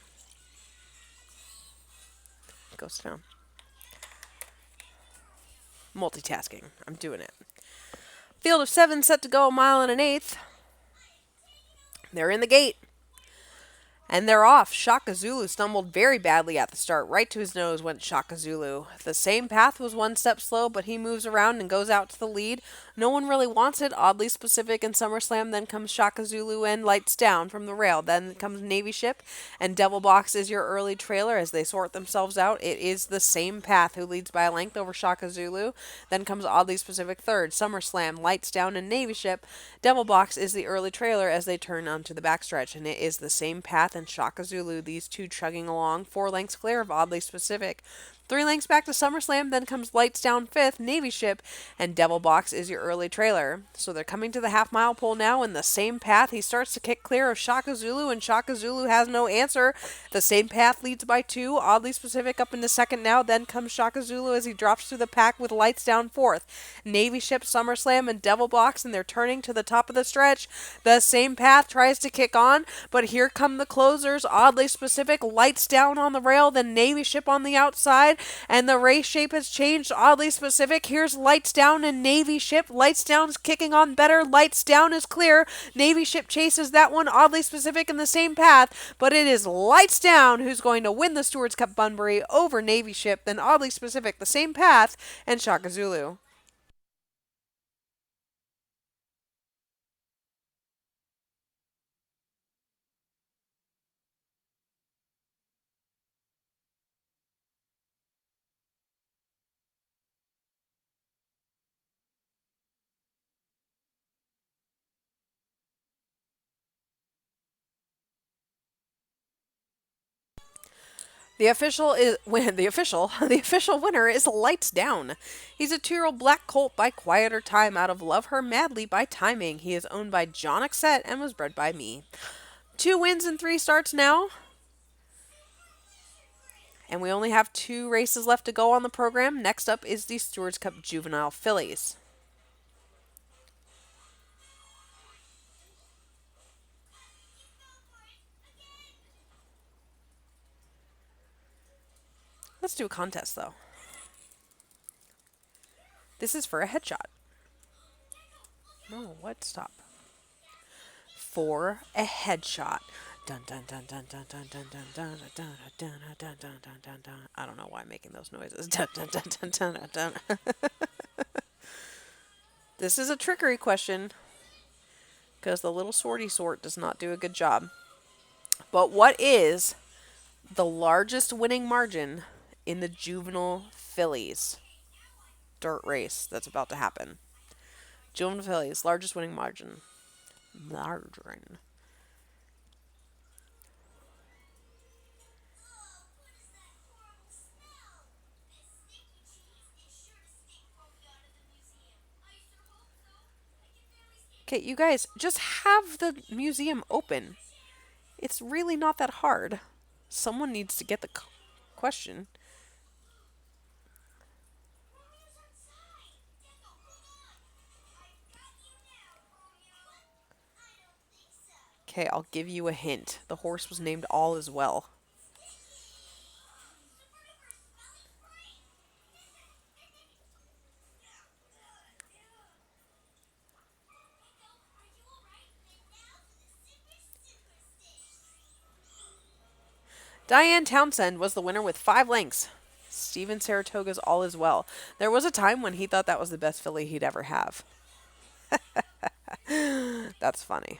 Go sit down. Multitasking. I'm doing it. Field of 7 set to go a mile and an eighth. They're in the gate. And they're off. Shaka Zulu stumbled very badly at the start. Right to his nose went Shaka Zulu. The same path was one step slow, but he moves around and goes out to the lead. No one really wants it. Oddly specific in SummerSlam. Then comes Shaka Zulu and Lights Down from the rail. Then comes Navy Ship. And Devil Box is your early trailer as they sort themselves out. It is the same path who leads by a length over Shaka Zulu. Then comes Oddly Specific third. SummerSlam, Lights Down, and Navy Ship. Devil Box is the early trailer as they turn onto the backstretch. And it is the same path and Shaka Zulu, these two chugging along, 4 lengths clear of Oddly Specific. 3 lengths back to SummerSlam, then comes Lights Down fifth, Navy Ship, and Devil Box is your early trailer. So they're coming to the half-mile pole now in the same path. He starts to kick clear of Shaka Zulu, and Shaka Zulu has no answer. The same path leads by 2, Oddly Specific up into second now, then comes Shaka Zulu as he drops through the pack with Lights Down fourth. Navy Ship, SummerSlam, and Devil Box, and they're turning to the top of the stretch. The same path tries to kick on, but here come the closers. Oddly Specific, Lights Down on the rail, then Navy Ship on the outside, and the race shape has changed. Oddly Specific, here's Lights Down and Navy Ship. Lights Down's kicking on better. Lights Down is clear. Navy Ship chases that one. Oddly Specific in the same path, but it is Lights Down who's going to win the Stewards Cup Bunbury over Navy Ship, then Oddly Specific, the same path, and Shaka Zulu. The official is when the official winner is Lights Down. He's a 2-year-old black colt by Quieter Time out of Love Her Madly by Timing. He is owned by John Exet and was bred by me. 2 wins and 3 starts now. And we only have 2 races left to go on the program. Next up is the Stewards Cup Juvenile Fillies. Let's do a contest though. This is for a headshot. No, what? Stop. For a headshot. Dun dun dun dun dun dun dun dun dun dun dun dun dun dun dun dun dun. I don't know why I'm making those noises. Dun dun dun dun dun dun. This is a trickery question because the little sortie sort does not do a good job. But what is the largest winning margin in the juvenile fillies dirt race that's about to happen? Juvenile fillies, largest winning margin. Margarine. Okay, you guys, just have the museum open. It's really not that hard. Someone needs to get the question. Okay, I'll give you a hint. The horse was named All Is Well. Diane Townsend was the winner with 5 lengths. Steven Saratoga's All Is Well. There was a time when he thought that was the best filly he'd ever have. That's funny.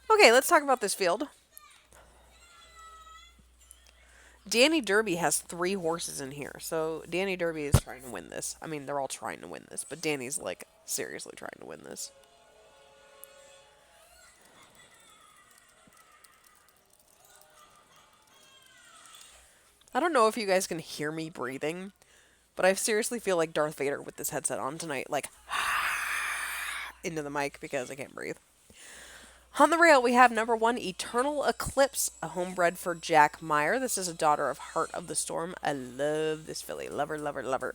Okay, let's talk about this field. Danny Derby has 3 horses in here. So Danny Derby is trying to win this. I mean, they're all trying to win this, but Danny's like seriously trying to win this. I don't know if you guys can hear me breathing, but I seriously feel like Darth Vader with this headset on tonight, like into the mic because I can't breathe. On the rail, we have number one, Eternal Eclipse, a homebred for Jack Meyer. This is a daughter of Heart of the Storm. I love this filly. Love her, love her, love her.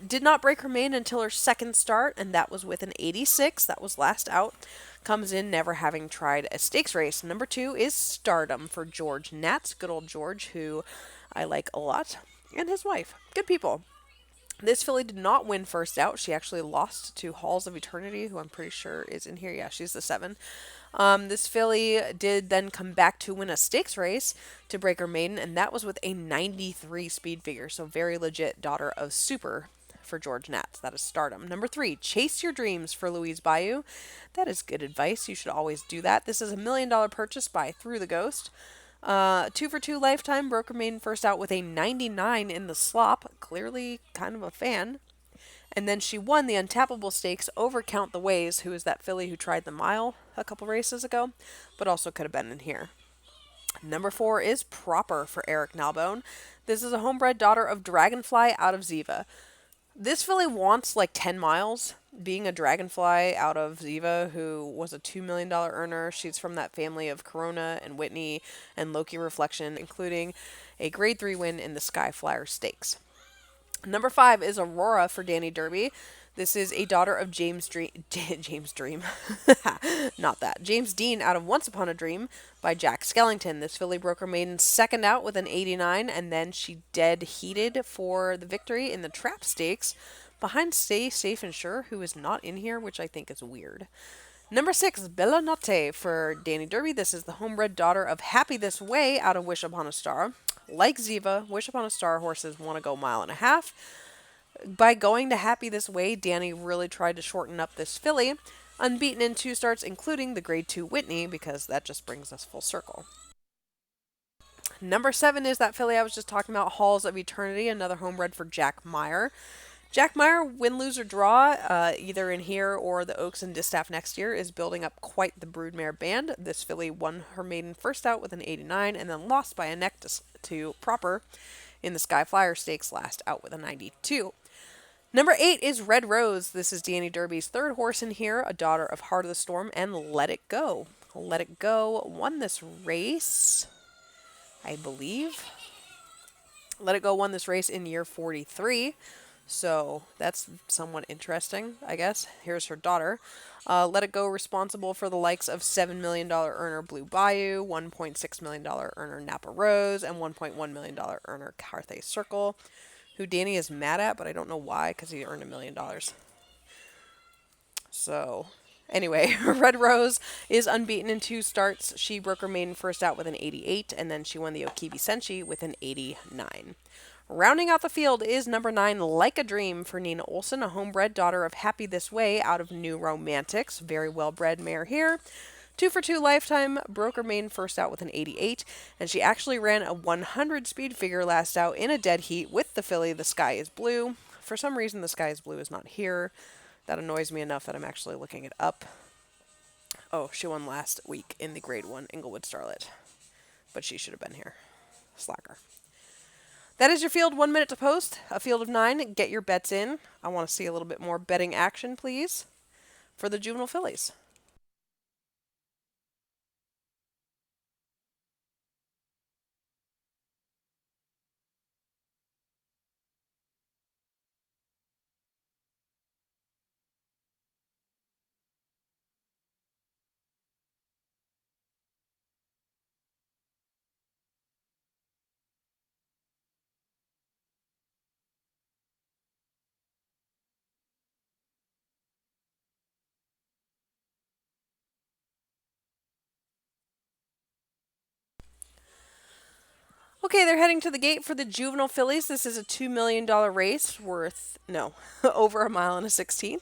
Did not break her main until her second start, and that was with an 86. That was last out. Comes in never having tried a stakes race. Number two is Stardom for George Nats. Good old George, who I like a lot. And his wife. Good people. This filly did not win first out. She actually lost to Halls of Eternity, who I'm pretty sure is in here. Yeah, she's the 7. This filly did then come back to win a stakes race to break her maiden, and that was with a 93 speed figure. So very legit daughter of Super for George Nats. That is Stardom. Number 3, Chase Your Dreams for Louise Bayou. That is good advice. You should always do that. This is a $1 million purchase by Through the Ghost. 2 for 2 lifetime. Broker maiden first out with a 99 in the slop. Clearly kind of a fan. And then she won the Untappable Stakes over Count the Ways, who is that filly who tried the mile a couple races ago, but also could have been in here. Number 4 is Proper for Eric Nalbone. This is a homebred daughter of Dragonfly out of Ziva. This filly wants like 10 miles. Being a Dragonfly out of Ziva, who was a $2 million earner. She's from that family of Corona and Whitney and Loki Reflection, including a grade 3 win in the Sky Flyer Stakes. Number 5 is Aurora for Danny Derby. This is a daughter of James Dream. James Dream. Not that. James Dean out of Once Upon a Dream by Jack Skellington. This filly broke her maiden second out with an 89, and then she dead heated for the victory in the Trap Stakes behind Stay Safe and Sure, who is not in here, which I think is weird. Number 6, Bella Notte for Danny Derby. This is the homebred daughter of Happy This Way out of Wish Upon a Star. Like Ziva, Wish Upon a Star horses want to go 1.5 miles. By going to Happy This Way, Danny really tried to shorten up this filly. Unbeaten in 2 starts, including the grade 2 Whitney, because that just brings us full circle. Number 7 is that filly I was just talking about, Halls of Eternity, another homebred for Jack Meyer. Jack Meyer, win, lose, or draw, either in here or the Oaks and Distaff next year, is building up quite the broodmare band. This filly won her maiden first out with an 89 and then lost by a neck to Proper in the Sky Flyer Stakes last out with a 92. Number 8 is Red Rose. This is Danny Derby's third horse in here, a daughter of Heart of the Storm and Let It Go. Let It Go won this race, I believe. Let It Go won this race in year 43. So that's somewhat interesting, I guess. Here's her daughter. Let It Go responsible for the likes of $7 million earner Blue Bayou, $1.6 million earner Napa Rose, and $1.1 million earner Carthay Circle, who Danny is mad at, but I don't know why, because he earned $1 million. So, anyway, Red Rose is unbeaten in 2 starts. She broke her maiden first out with an 88, and then she won the Okibi Senshi with an 89. Rounding out the field is number 9, Like a Dream for Nina Olson, a homebred daughter of Happy This Way out of New Romantics. Very well-bred mare here. 2 for 2 lifetime, broke her maiden first out with an 88, and she actually ran a 100 speed figure last out in a dead heat with the filly The Sky is Blue. For some reason, The Sky is Blue is not here. That annoys me enough that I'm actually looking it up. Oh, she won last week in the grade 1 Inglewood Starlet, but she should have been here. Slacker. That is your field, 1 minute to post. A field of 9. Get your bets in. I want to see a little bit more betting action, please, for the juvenile fillies. Okay, they're heading to the gate for the juvenile fillies. This is a $2 million race worth, no, over 1.16 miles.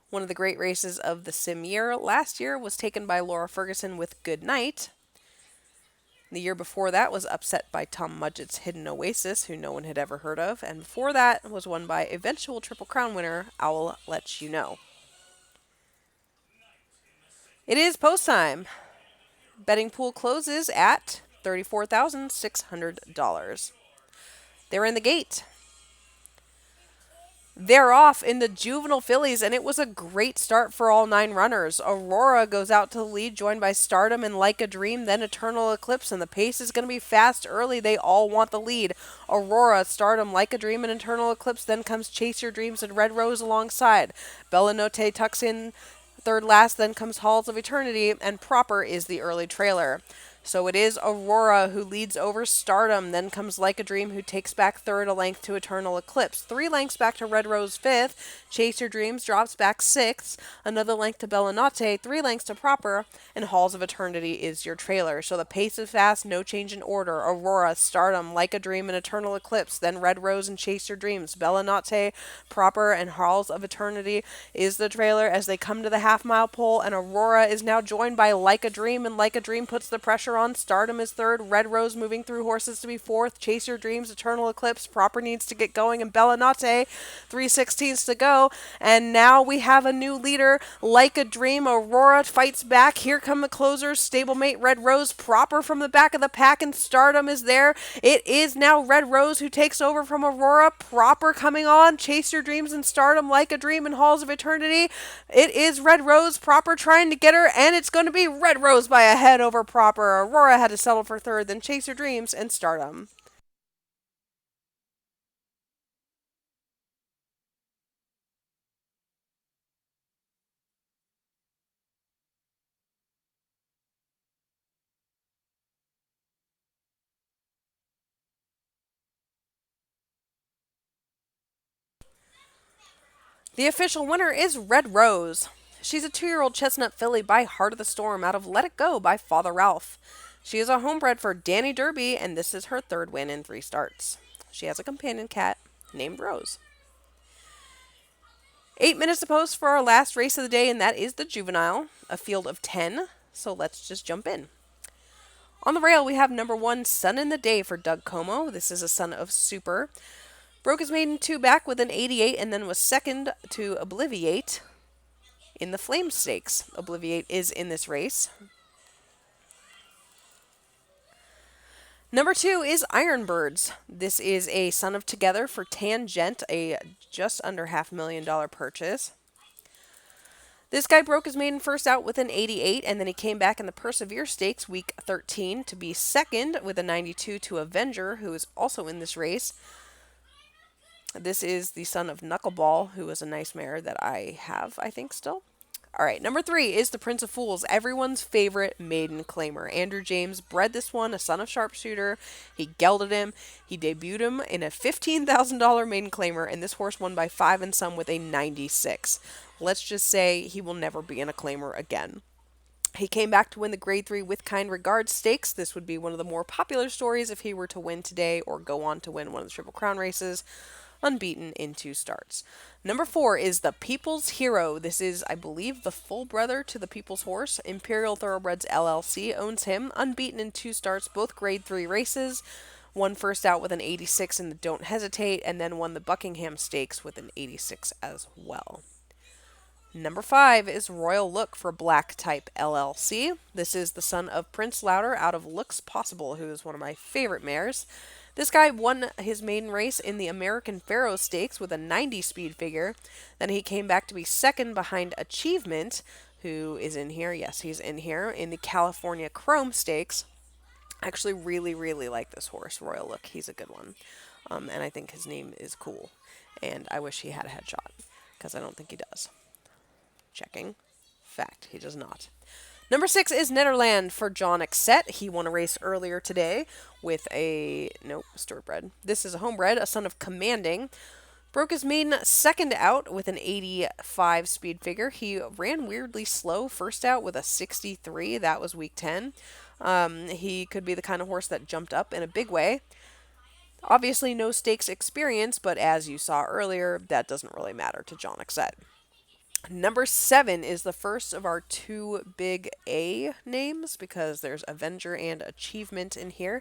One of the great races of the sim year last year was taken by Laura Ferguson with Good Night. The year before that was upset by Tom Mudgett's Hidden Oasis, who no one had ever heard of. And before that was won by eventual Triple Crown winner Owl Lets You Know. It is post time. Betting pool closes at $34,600. They're in the gate. They're off in the juvenile fillies, and it was a great start for all nine runners. Aurora goes out to the lead, joined by Stardom and Like a Dream, then Eternal Eclipse, and the pace is going to be fast early. They all want the lead. Aurora, Stardom, Like a Dream, and Eternal Eclipse. Then comes Chase Your Dreams and Red Rose alongside. Bellanote tucks in third last, then comes Halls of Eternity, and Proper is the early trailer. So it is Aurora who leads over Stardom. Then comes Like a Dream, who takes back third, a length to Eternal Eclipse. 3 lengths back to Red Rose fifth. Chase Your Dreams drops back sixth. Another length to Bellanotte. 3 lengths to Proper. And Halls of Eternity is your trailer. So the pace is fast, no change in order. Aurora, Stardom, Like a Dream, and Eternal Eclipse. Then Red Rose and Chase Your Dreams. Bellanotte, Proper, and Halls of Eternity is the trailer as they come to the half-mile pole. And Aurora is now joined by Like a Dream, and Like a Dream puts the pressure on. Stardom is third. Red Rose moving through horses to be fourth. Chase Your Dreams, Eternal Eclipse. Proper needs to get going. And Bellanotte, 3/16 to go. And now we have a new leader. Like a Dream. Aurora fights back. Here come the closers. Stablemate Red Rose. Proper from the back of the pack. And Stardom is there. It is now Red Rose who takes over from Aurora. Proper coming on. Chase Your Dreams and Stardom. Like a Dream and Halls of Eternity. It is Red Rose. Proper trying to get her. And it's going to be Red Rose by a head over Proper. Aurora had to settle for third, then Chase Your Dreams and Stardom. The official winner is Red Rose. She's a 2-year-old chestnut filly by Heart of the Storm out of Let It Go by Father Ralph. She is a homebred for Danny Derby, and this is her third win in 3 starts. She has a companion cat named Rose. 8 minutes to post for our last race of the day, and that is the juvenile, a field of 10. So let's just jump in. On the rail, we have number 1, Sun in the Day for Doug Como. This is a son of Super. Broke his maiden 2 back with an 88 and then was second to Obliviate in the Flame Stakes. Obliviate is in this race. Number 2 is Ironbirds. This is a son of Together for Tangent, a just under $500,000 purchase. This guy broke his maiden first out with an 88, and then he came back in the Persevere Stakes week 13 to be second with a 92 to Avenger, who is also in this race. This is the son of Knuckleball, who is a nice mare that I have, I think, still. All right, number 3 is the Prince of Fools, everyone's favorite maiden claimer. Andrew James bred this one, a son of Sharpshooter. He gelded him. He debuted him in a $15,000 maiden claimer, and this horse won by 5 and some with a 96. Let's just say he will never be in a claimer again. He came back to win the Grade 3 With Kind Regards Stakes. This would be one of the more popular stories if he were to win today or go on to win one of the Triple Crown races. Unbeaten in 2 starts. Number 4 is the People's Hero. This is, I believe, the full brother to the People's Horse. Imperial Thoroughbreds LLC owns him. Unbeaten in 2 starts, both Grade 3 races. Won first out with an 86 in the Don't Hesitate, and then won the Buckingham Stakes with an 86 as well. Number 5 is Royal Look for Black Type LLC. This is the son of Prince Louder out of Looks Possible, who is one of my favorite mares. This guy won his maiden race in the American Pharoah Stakes with a 90 speed figure. Then he came back to be second behind Achievement, who is in here. Yes, he's in here in the California Chrome Stakes. I actually really, really like this horse, Royal Look. He's a good one. And I think his name is cool. And I wish he had a headshot, because I don't think he does. Checking. Fact, he does not. Number 6 is Netherland for John Exet. He won a race earlier today with a, Steward bred. This is a homebred, a son of Commanding. Broke his maiden second out with an 85 speed figure. He ran weirdly slow first out with a 63. That was week 10. He could be the kind of horse that jumped up in a big way. Obviously no stakes experience, but as you saw earlier, that doesn't really matter to John Exet. Number 7 is the first of our two big A names because there's Avenger and Achievement in here.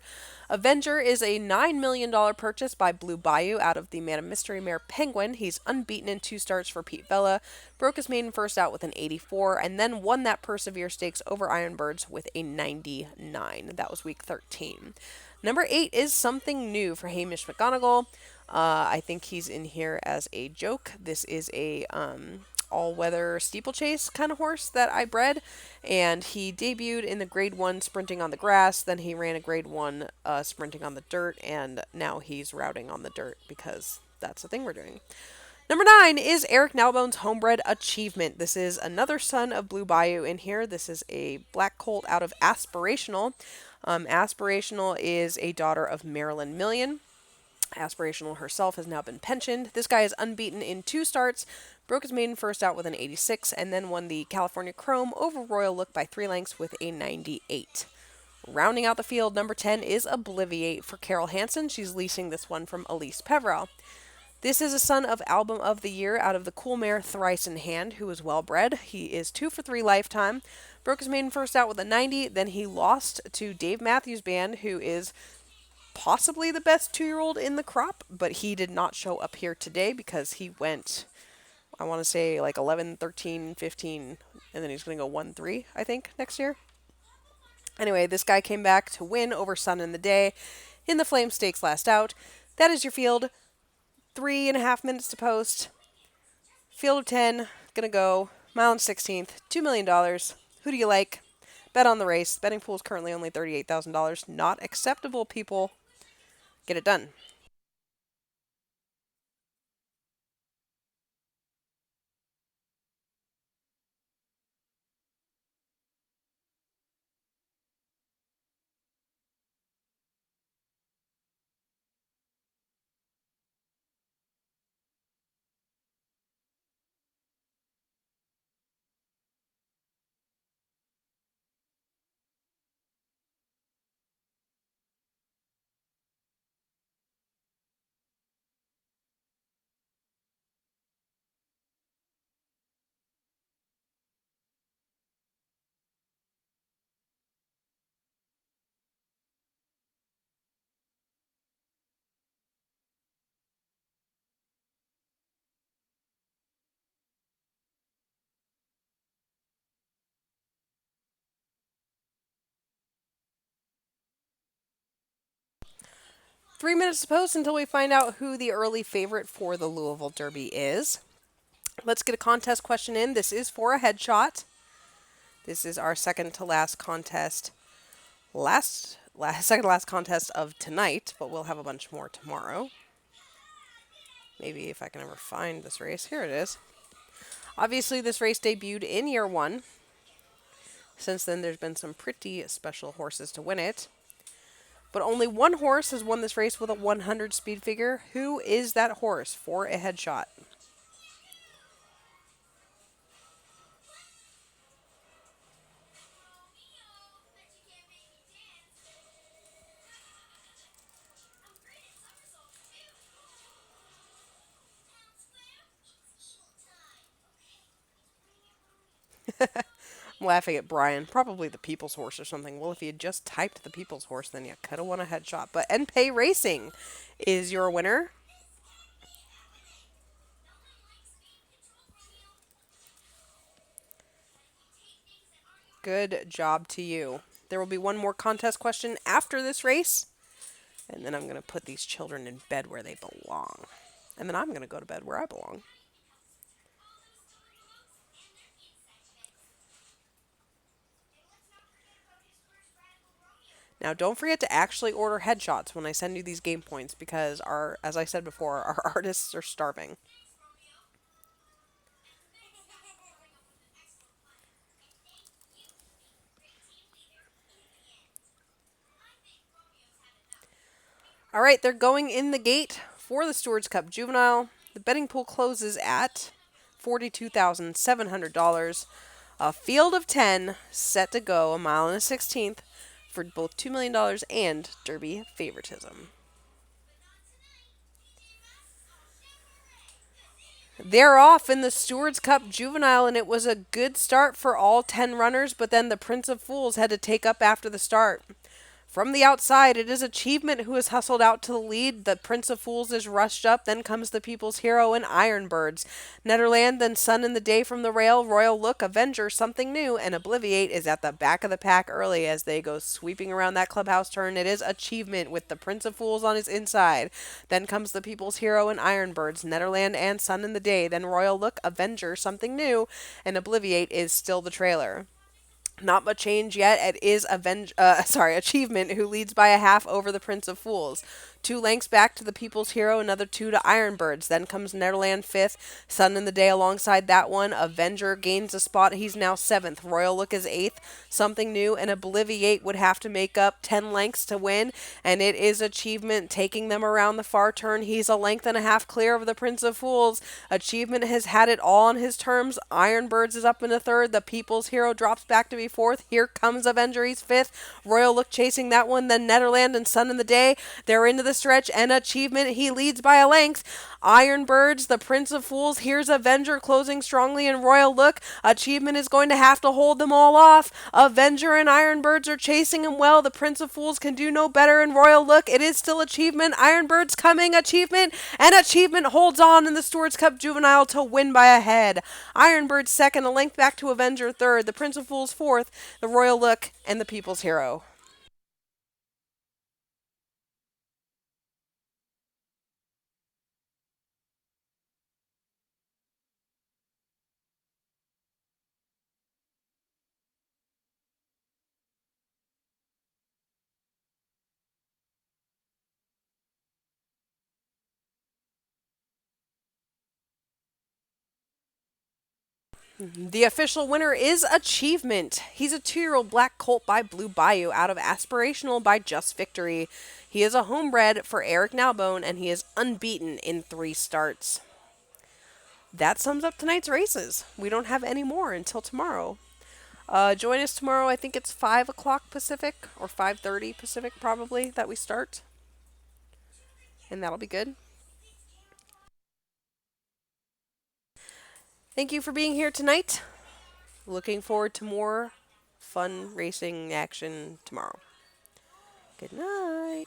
Avenger is a $9 million purchase by Blue Bayou out of the Man of Mystery Mare Penguin. He's unbeaten in 2 starts for Pete Vela, broke his maiden first out with an 84, and then won that Persevere Stakes over Ironbirds with a 99. That was week 13. Number 8 is Something New for Hamish McGonigal. I think he's in here as a joke. This is a all-weather steeplechase kind of horse that I bred, and he debuted in the Grade 1 sprinting on the grass, then he ran a Grade 1 sprinting on the dirt, and now he's routing on the dirt because that's the thing we're doing. Number 9 is Eric Nalbone's Homebred Achievement. This is another son of Blue Bayou in here. This is a black colt out of Aspirational. Aspirational is a daughter of Marilyn Million. Aspirational herself has now been pensioned. This guy is unbeaten in 2 starts, broke his maiden first out with an 86, and then won the California Chrome over Royal Look by 3 lengths with a 98. Rounding out the field, number 10 is Obliviate for Carol Hansen. She's leasing this one from Elise Peverell. This is a son of Album of the Year out of the cool mare Thrice in Hand, who is well bred. He is 2 for 3 lifetime. Broke his maiden first out with a 90, then he lost to Dave Matthews Band, who is possibly the best 2-year-old in the crop, but he did not show up here today because he went, I want to say, like 11, 13, 15, and then he's going to go 1-3, I think, next year. Anyway, this guy came back to win over Sun in the Day in the Flame Stakes last out. That is your field. 3.5 minutes to post. Field of 10, going to go. Mile and 16th, $2 million. Who do you like? Bet on the race. Betting pool is currently only $38,000. Not acceptable, people. Get it done. Three minutes to post until we find out who the early favorite for the Louisville Derby is. Let's get a contest question in. This is for a headshot. This is our second to last contest. Second to last contest of tonight, but we'll have a bunch more tomorrow. Maybe if I can ever find this race. Here it is. Obviously, this race debuted in year 1. Since then, there's been some pretty special horses to win it. But only one horse has won this race with a 100 speed figure. Who is that horse for a headshot? I'm laughing at Brian. Probably the People's Horse or something. Well, if you had just typed the People's Horse, then you could have won a headshot. But NPay Racing is your winner. Good job to you. There will be one more contest question after this race. And then I'm going to put these children in bed where they belong. And then I'm going to go to bed where I belong. Now, don't forget to actually order headshots when I send you these game points because, as I said before, our artists are starving. All right, they're going in the gate for the Stewards Cup Juvenile. The betting pool closes at $42,700. A field of 10 set to go, a mile and a 16th for both $2 million and Derby favoritism. They're off in the Stewards Cup Juvenile, and it was a good start for all 10 runners, but then the Prince of Fools had to take up after the start. From the outside, it is Achievement who is hustled out to the lead. The Prince of Fools is rushed up. Then comes the People's Hero and Ironbirds. Netherland, then Sun in the Day from the rail. Royal Look, Avenger, Something New, and Obliviate is at the back of the pack early as they go sweeping around that clubhouse turn. It is Achievement with the Prince of Fools on his inside. Then comes the People's Hero and Ironbirds, Netherland and Sun in the Day. Then Royal Look, Avenger, Something New, and Obliviate is still the trailer. Not much change yet. It is Achievement who leads by a half over the Prince of Fools. 2 lengths back to the People's Hero, another 2 to Ironbirds. Then comes Netherland fifth, Sun in the Day alongside that one. Avenger gains a spot. He's now seventh. Royal Look is eighth. Something New and Obliviate would have to make up 10 lengths to win, and it is Achievement taking them around the far turn. He's a length and a half clear of the Prince of Fools. Achievement has had it all on his terms. Ironbirds is up in a third. The People's Hero drops back to be fourth. Here comes Avenger. He's fifth. Royal Look chasing that one. Then Netherland and Sun in the Day. They're into the stretch, and Achievement, he leads by a length. Ironbirds, the Prince of Fools. Here's Avenger closing strongly in Royal Look. Achievement is going to have to hold them all off. Avenger and Ironbirds are chasing him well. The Prince of Fools can do no better in Royal Look. It is still Achievement. Ironbirds coming. Achievement. And Achievement holds on in the Stewards Cup Juvenile to win by a head. Ironbirds second, a length back to Avenger third. The Prince of Fools fourth. The Royal Look and the People's Hero. The official winner is Achievement. He's a 2-year-old black colt by Blue Bayou out of Aspirational by Just Victory. He is a homebred for Eric Nowbone, and he is unbeaten in 3 starts. That sums up tonight's races. We don't have any more until tomorrow. Join us tomorrow. I think it's 5 o'clock Pacific or 5:30 Pacific probably that we start, and that'll be good. Thank you for being here tonight. Looking forward to more fun racing action tomorrow. Good night.